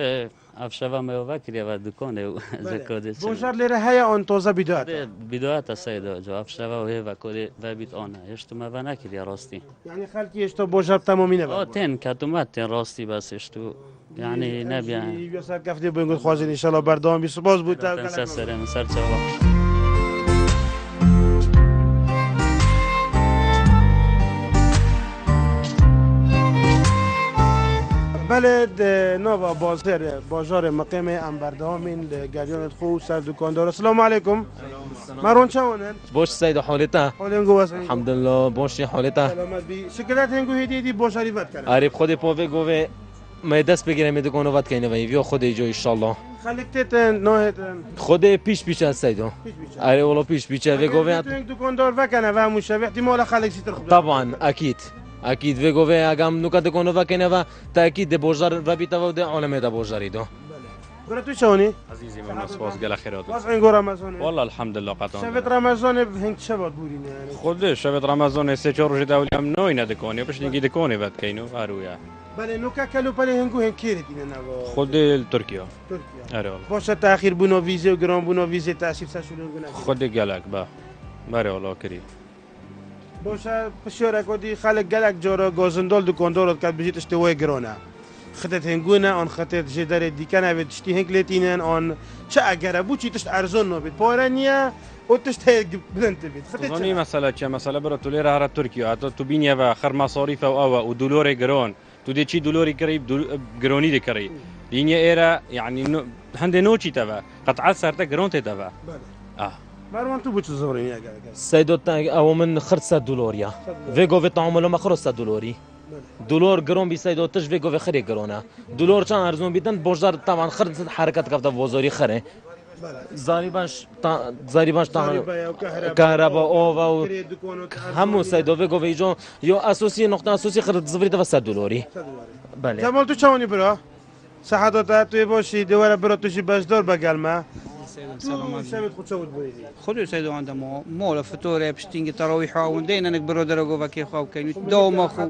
افشوا میوه کریه و دکانه و زکاده بوشار لیره هیا آن تازه بیدات بداية سيدة جو أفشوا وهي وكوري وبيت أنا يشتو ما بناكل يا راستي يعني خالتي اشتو بوشار تمامينه بقى تين كاتومات تين راستي بس يشتو يعني نبي يعني يسار كفتي بنقول خوازن إن شاء الله بردام بيسباز بوتا تنسى سلام سر جواب بلد نوبا بازار بازار مقام انبردامین گریان خو سر دکاندار. السلام علیکم. مرون چونن؟ باش سيد حالته حالم گو واسه الحمد لله باش حالته سلامت بی شکلات هنگو هدیه باشاری ود کرد عارف خود پاوه گوه ما دست بگیرم دکانو ود کنه و ویو خود جو ان شاء الله خلقتت نوهتن خود پیش از سيدو آره والله پیش و گوه دکاندار وکنه و همون شب احتمال خلق سیتر خود طبعا اكيد في جوفي اگام نوكا دكونو فاكينوا تاكيد بوجار رابيتا ود عالمه دا بوجاري دو براتو شوني عزيزي من سپاس گل خيرات واس عين رمضان والله الحمد لله قطعا شبت رمضان هنگ شبات بورين يعني خود شبت رمضان سه چهار روز دولي هم نوينه دكوني باش نيجي دكوني بعد كينو ارويا بله نوكا كلو بله هنگو هنگ كيرت انا خود تركيا اره والله باشه تاخير بونو فيزا و گران بونو فيزا تاسيف ساشولو گنا خود گلک با باره والله كري باشه پشیاره کدی خالق گلک جورا گازندال دکاندار کرد بجیت اشتوای گرانه خطت هنگونه آن خطت جدار دیکنه و تشتی هنگ لتینن آن چه اگر بو چی تشت ارزان نبید پارنیه و تشت هنگ بلند بید خطت زونی مسئله چه مسئله برای تو لیره هر ترکیه حتی تو بینیه و خر مصاریف و آوا و دلار گران تو دی چی دلاری کری گرانی دی کری دینیه ایره یعنی هنده نوچی توا قطعه سرته گران توا مروان تو بوچ زورین یا سيدو او من خرج 100 دولار يا فيجو في تعامل ما خرج 100 دولاري دولار گرون بي سيدو تش فيجو في خري گرونا دولار چان ارزون بيدن بوجدار طبعا خرج حركات كفتا وزاري خره زاريباش كهرباء او همو سيدو فيجو في جو يو اساسي نقطه اساسي خرج زفري 100 دولاري بله جمال تو چونی برا صحتات تو باشی دوباره برا توشی باشدار بگلمه خودو سيدو عندما مولا فطور بشتينجي تراويح وندينا نكبروا درجوا فكي خاو كانوا دوما خو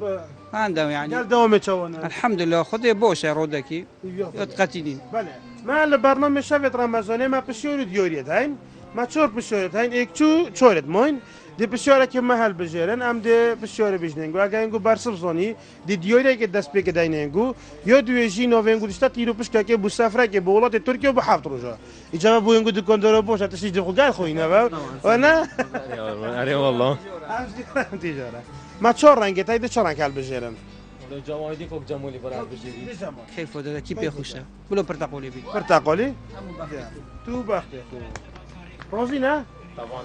عندهم يعني قال دوما تشونا الحمد لله خذي بوش رودكي يتقتلين بله ما البرنامج شفت رمضان ما بشيور ديوريت هاين ما تشور بشيورت هاين اكچو چورت موين دی بسیاره که محل بجرن ام دی بسیاره بجنگو اگه اینگو برسب زونی دی دیوری که دست پیک داینگو یا دویجی نوینگو دشتا تیرو پشکا که بو سفره که بولات ترکیه بو هفت روزا اینجا بو اینگو دکاندار باشه تشی دخو گل خوینه و نه اره والله تجاره ما چهار رنگه تایید چهار رنگ کل بجرن جماعتی کوک جمولی برای بجری كيف هذا كيف يخش بلو برتقالي بي برتقالي تو بخته روزی نه طبعا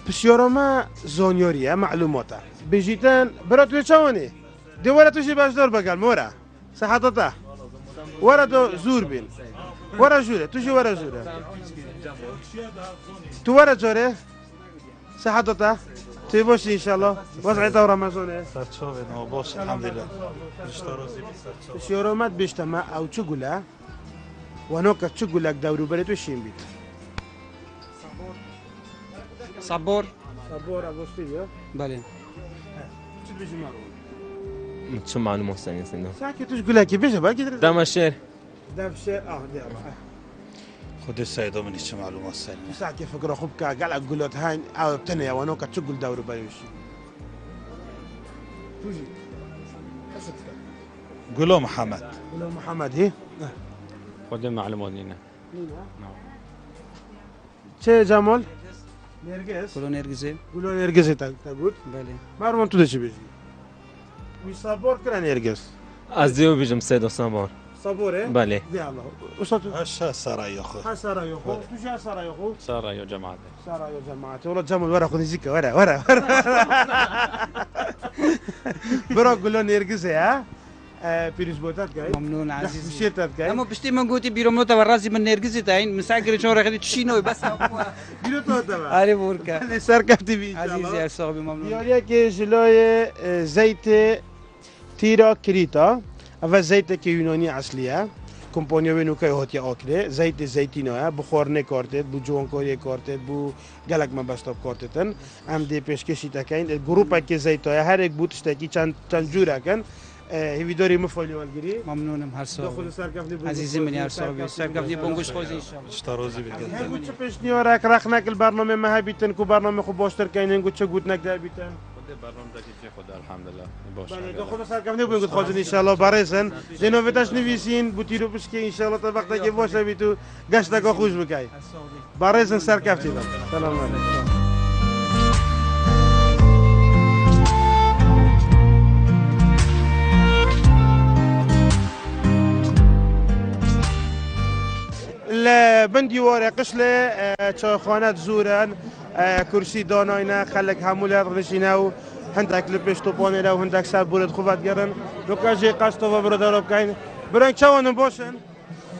بسیارما زانیاریه معلوماته بجیتن برات توی چوانی دیواره توشی باشدار بگل مورا صحتاته ورا دو زور بین ورا جوره توشی ورا جوره تو ورا جوره صحتاته توی باشی انشالله وضعیت و رمضانه سرچاوه نو باش الحمدلله بسیارمت بیشتما او چه گله و نوکا چه گلک دورو بره توشیم بید صبور أغسطس بله شو بيجي معروف شو معلومة ثانية سنة ساكت وش قول لك بيجي باقي دام الشير دام الشير خود السيدة من إيش معلومات ثانية ساكت فكرة خوبك قال أقولت هاي أو بتنيا ونوكا تشقل دوري بايوشي توجي قولوا محمد هي خود معلومات لينا چه جمال نرجس كلو نرجسي كلو نرجس تقول بله مارمون تو دشي بيجي وي صابور كلا نرجس ازيو بيجم سيدو صابور صابور بله يا الله وصلت هشا سرايوخو سرايوخو توجي سرايوخو سرايو جماعة سرايو جماعة والله جمال ورا خذ زيكا ورا برا كلو نرجس ها پیروز بودت که ممنون عزیزی شیرتت که اما پشتی من گویی بیرون نوتا و رازی من نرگزی تاین مساعد چون رخدی تشینوی بس بیرون تو دم آره بورکا سرکفتی بی عزیزی ارساقی ممنون دیاریه که جلوی زیت تیرا کریتا و زیت که یونانی اصلیه کمپانیا وینو که هاتی آکله زیت زیتینه بخار نکارتد بو جوانکاری کارتد بو گلک من بستاب کارتدن ام دی پیشکشی تکین گروپا که زیتای هر یک بوتش تکی چند جوره کن هیوی داری مفعولی ولگیری ممنونم هر سال داخل سرکفتی عزیزی منی هر سال سرکفتی بونگوش خوزی اشتروزی بگذارم هنگو چه پیشنیارک رخنک البرنامه ما بیتن کو برنامه خو باشتر کین هنگو چه گوت نک در بیتن برنامه دکی خود الحمدلله باش بله داخل سرکفتی بونگوت خوزن ان شاء الله بارزن دینویتاش نویسین بوتیرو پشکی ان شاء الله تا وقتی که باشه بیتو گشت کا خوش بکای بارزن سرکفتی سلام علیکم بندی واره قشله چایخانه زورن کرسی داناینا خلک همولیت نشینه و هندک لپش توپانه و هندک سر بورد خوبت گرن لوکاجی قصد و برادر بکین برنگ چوانم باشن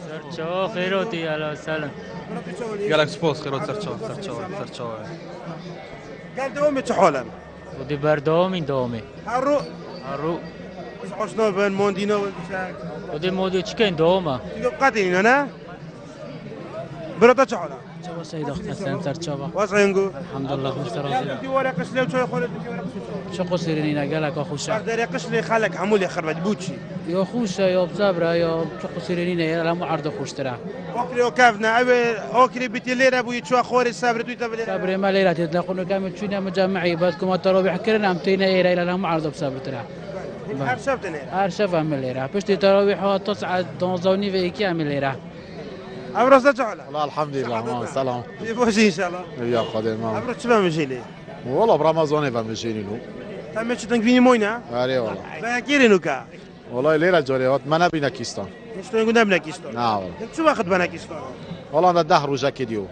سرچاوا خیراتی علا سلام قالك سبوس خيرات سرچاوا قال دومي چه حالن ودي بردوامي دوامي هرو هرو آشنا بن موندینا و بشک ودي مودي چكين دوما دیگه قطعی نه برادر چه حالن چوا سید اخت هستم سرچاوا واسنگو الحمدلله خوش ترازی دی واره قشله و چای خورد دی واره چه قصیرینی نگلک خوش در قشله خلک همولی خربت بوچی یا خوش یا بصبر یا چه قصیرینی نه الان عرض خوش ترا اوكري وكافنا اوكري بتيليرا ابو يتشوا خوري صبر تويتا صبر ما ليلة تتلاقون كامل تشونا مجمعي بس كما تراويح كرنا امتينا ايرا الى لهم عرض بصبر ترا ارشف عمل ليرا بشتي تراويح تصعد دونزوني في كامل ليرا ابرز جعله والله الحمد لله ما سلام يبوشي ان شاء الله يا قدر ما ابرز شباب مجيلي والله برمضان بمشيني له تمت تنقيني موينا اري والله باكيري نوكا والله ليله جوريات ما نبي نكستان مش تقول نبنا كيستون لا والله انت شو واخد بنا كيستون والله انا ده رجا كديو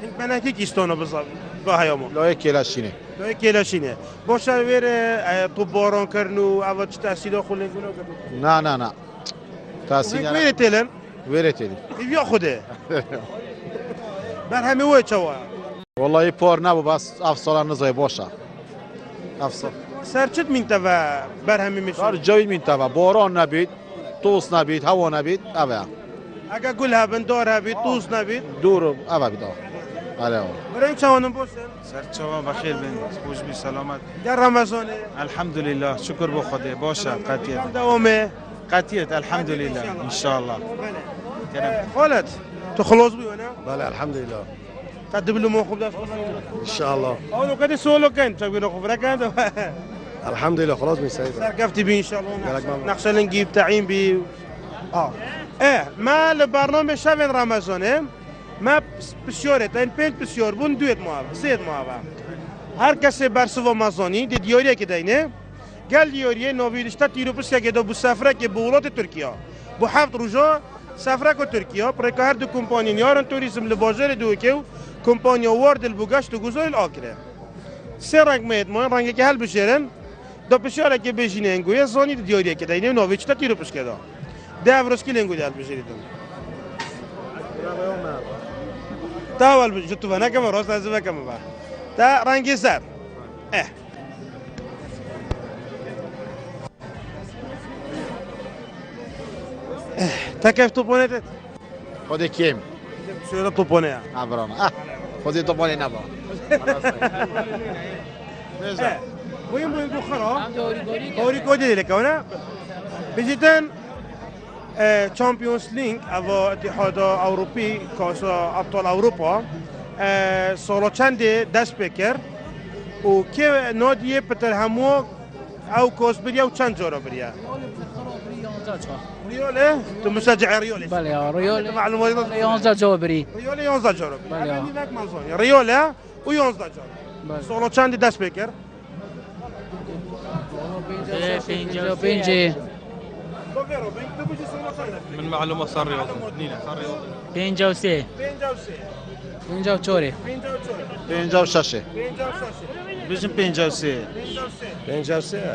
انت بنا كيستون بالضبط باها يوم لا هيك لا شيني لا هيك لا شيني بوش وير طبورون كرنو او تاسيلو خلين نا تاسيل وين تلن ويرتلي ياخذه برهمي وين شوا والله بور نبو بس افصل نزاي بوشا افصل سرچت من تبع برهمي مش صار جوي من تبع بورون نبيت توس نبيت هوا نبيت ابا اگه گلها بندورها بيت توس نبيت دور ابا بيدو عليه برين شوانم بوسن سرچاوا بخیر بین خوش بی سلامت در رمضان الحمد لله شکر به خدا باشه قطیت دوامه قطیت الحمد لله ان شاء الله خالد تخلص بي وانا بله الحمد لله تدب له مو خوب داس ان شاء الله اولو كده سولو كان تبي خبرك كان الحمد لله خلاص من سيد سرقفتي بي ان شاء الله نخشى نجيب تعيين بي ما البرنامج شافن رمضان ما بسيورة تين بنت بسيور بون دوت معاه سيد معاه هر کسی برسو مازانی دی دیوریه که دینه گل دیوریه نویلشتا تیرو پس که دو بو سفره که بولات ترکیه بو هفت روزا سفره که ترکیه برای که هر دو کمپانی یارن توریسم لباجر دو که کمپانی وارد البوگشت و گذار الاخره سه رنگ مید ما رنگی که هل بشرن دو پسیاره که بجینه انگوی زانی دی دیوریه که دینه نویلشتا تیرو پس که دا ده افروز کی لنگو دیال بشریدم تا اول بجتو بنا كم راس لازم كم با تا رنگی سر تا كيف توبونيت خودی کیم شو توبونيا عبرانا خودی توبونی نبا وين بخرا كوري كودي لك هنا بيجيتن چامپیونز لینگ او اتحاد اروپی کاس ابطال اروپا سالا چند دست بکر و که نادیه پتر همو او کاس بریا و چند جارا بریا ريال تو مشجع ريال بله ريال معلومات 11 جا بری ريال 11 جارا بله ريال و 11 جارا سالا چند دست بکر 5 من معلومة صار رياضي صار رياضي 53 54 پنجاه و ششه بجن 53 53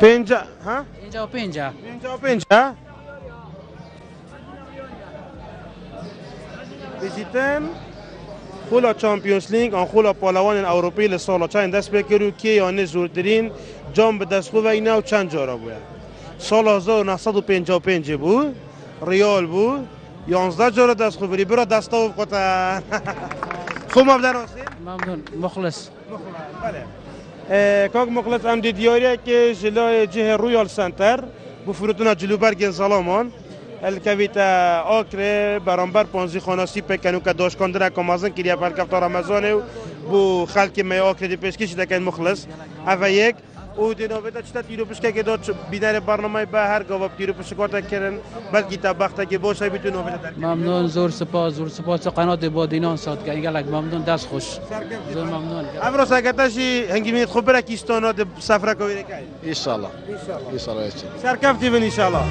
پنجا ها؟ اینجا و پنجا. اینجا و پنجا؟ بیزیتن خولا چامپیونز لیگ آن خولا پالوان اروپایی لسالا چند دست بکرو که یعنی زورترین جام به دست خو و اینا و چند جارا بود. سال 1955 بود، ریال بود، 11 جارا دست خو بری برا دستا و قطع. خوب مبدن هستی؟ ممنون مخلص. بله. کاک مخلص هم دیدیاریه که جلوی جه رویال سنتر بفروتنا جلو برگن سلامان الکویتا آکر برانبر پانزی خاناسی پکنو که داشت کندره کمازن کلیه پر کفتار رمضانه و بو خلک می آکر دی پیشکشی دکن مخلص اوه یک او دیناویتا چطور تیرو پشکه که داد بیدر برنامه به هر گواب تیرو پشکارتا کرن بلکی تا بخته که باشه بیتون نویتا در ممنون زور سپاس قنات بادینان ساد که اینگلک ممنون دست خوش زور ممنون امروز ساکتاشی هنگیمیت خوب برای کیستانا ده سفره کویره که انشالله انشالله سرکفتی بن انشالله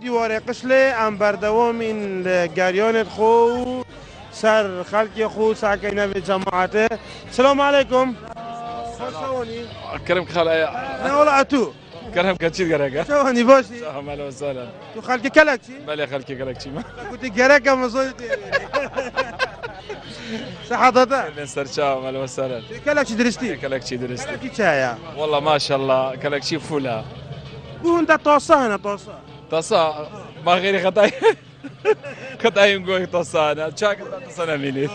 دیواره قشله ام بردوام این گریانت خو سر خلقی خو ساکنه به جماعته سلام علیکم كرم خلايا لا والله اتو كرم كتشيت قرقة شواني باشي سلام اهلا وسهلا تو خلقي كلكشي بلي خلقي كلكشي كنت قرقة مزولتي صحتها مستر شاو اهلا وسهلا كلكشي درستي كلكشي درستي كلكشي شايا والله ما شاء الله كلكشي فولا وانت توصى هنا توصى تصا ما غيري خطاي خطاي نقول تصا انا شاك تصا ميني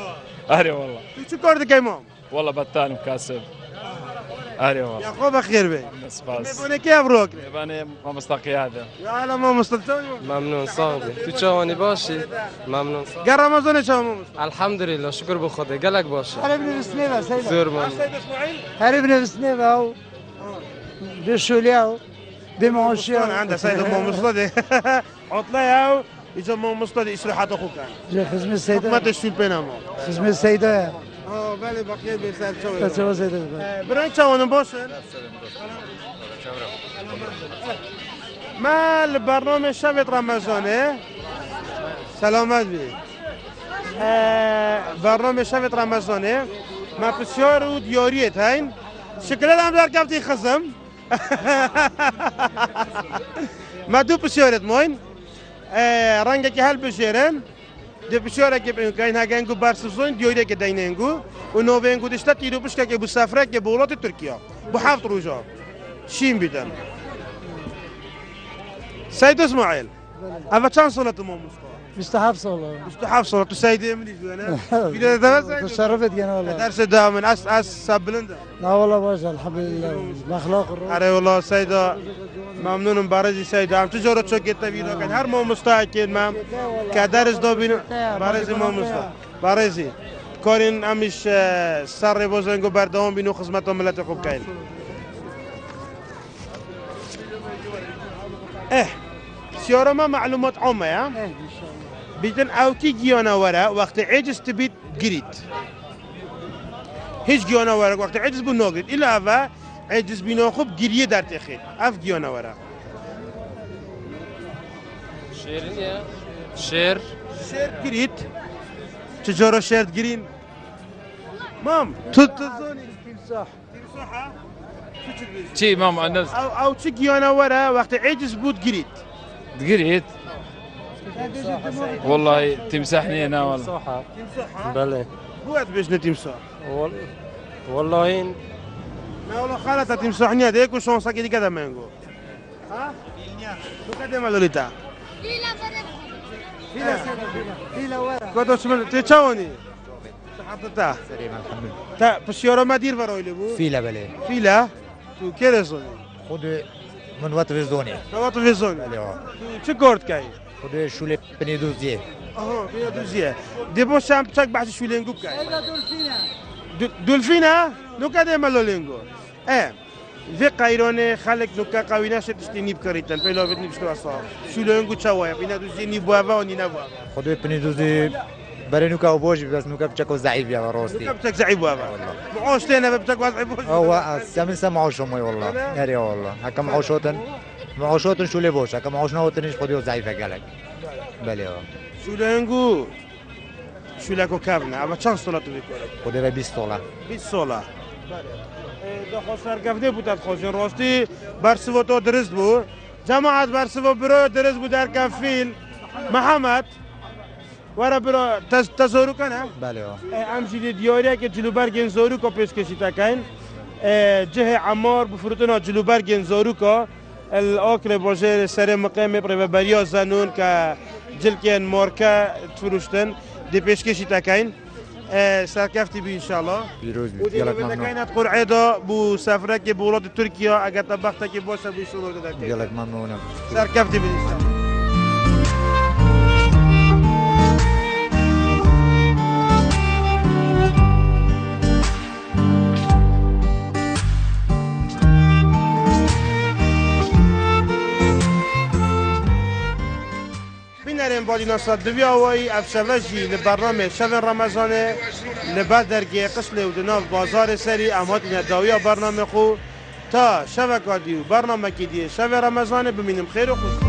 اهري والله شو كورد كيمون والله بطال مكاسب اهري والله يا خوب خير بي سباس بوني كيف روك انا ما مستقي هذا يا هلا ما مستلتوني ممنون صاحبي تو چوانی باشی ممنون قال رمضان شو الحمدلله شکر به خدا گلک باشه هر ابن بسنيبه سيدة زور ممنون هر ابن بسنيبه بشولياو بمعشيا عنده سيد مو مصطدي عطله ياو اجا مو مصطدي اصلاحات اخوك جا خدمة السيدة حكمة الشو البينامو خدمة السيدة بله بقية بيسال شوي تسوى سيدة برای چوانم باشن ما البرنامج شبت رمضانه سلامت بی برنامج شبت رمضانه ما بسیار و دیاریت هین شکلت هم در کفتی خزم ما دو بسیارت موین رنگه که هل بشیرن دو بسیاره که بینکاین هاگنگو برسوزون دیاریه که دیننگو و نوینگو دشتا تیرو بشکه که بو سفره که بولات ترکیه بو هفت روزا شیم بیدن سيد اسماعيل أبا كان صلاة أمام مصطفى مستحب صلاة مستحب صلاة سيد يمني أنا في ده تشرفت جنا والله درس ده من أس سبلنده لا والله باشا الحمد لله مخلوق الروح أري والله سيدا ممنون بارزي سيدا هم تجارة شو كده بينا كان هر ما مستعد مام كدرس ده بينا بارزي ما مستعد بارزي کارین همیش سر بازنگو بردام بینو خدمت ملت خوب کن. سیارا ما معلومات عامه یا؟ بیتن اوکی گیانه وقت عجز تبید گرید. هیچ گیانه وقت عجز بو نگرید. ایلا اوه عجز بینا خوب گریه در تخید. اف گیانه شیرینیه؟ شیر گرید. چجورا شرط گرین؟ مام تو تزونی تمساح تمساحه چی مام انا او چی گیانه وقت عجز بود گرید قريت والله تمسحني انا والله تمساحه بله بوات باش تمساح والله این ما والله خالته تمسحني هذيك وشونسا كي كذا مانجو ها تو كده مالوليتا فيلا ورا كنتو شمال تشاوني حطتها سليم الحمد لله تا بسيارة ما دير وراي لبو فيلا بله فيلا تو كده صدي خود من وقت فيزوني وقت فيزوني بله چه گرد کهی؟ خود شوله بنیدوزیه آها بنیدوزیه دیبو شام چک بحث شولینگو کهی دولفینه؟ نکده ملولینگو في قايرون خلق نكا قوينا شتشتني بكريتن في لعبة نبشتو أصلا شولينغو تشاوية بينا دوزي نبوابا وني نبوابا خود بنیدوزی برای نوکا و بوش بس نوکا بچک و ضعیف یا راستی بتك زعيب وابا معوش تينا بتك وضعي بوش هو سامن معوش مي والله اري والله هكا معوشوتن شو لي بوش هكا معوش نوتنيش خديو ضعيفه قالك بله شو لهنگو شو لكو كابنا اما چند سولا تو بيكو خدي 20 دلار 20 سولا دخل سرگفته بود خوشن راستی برسو تو درست بود جماعت برسو برو درست بود در کفیل محمد ورا برو تزورو کنه بله امشي دیاره که جلوبرگن زورو کو پیش کشیتا کن جه عمار بفروتنا جلوبرگن زورو کو الاكل بوجه سر مقام بريا زانون ك جلكن ماركا تفروشتن دي پیش کشیتا کن سرکفتی بی انشالله پیروز یالا کاینات قرعه بو سفره که بولاد ترکیه اگر طبخته که باشه بو شروع داده یالا ممنونم سرکفتی بی انشالله بینرین بادی نصد دویاوی افشوجی لبرنامه شب رمضان لبر درگی قسل و دناف بازار سری امهات نداوی برنامه خو تا شب کادیو برنامه کی دیه شب رمضان ببینیم خیر و خوش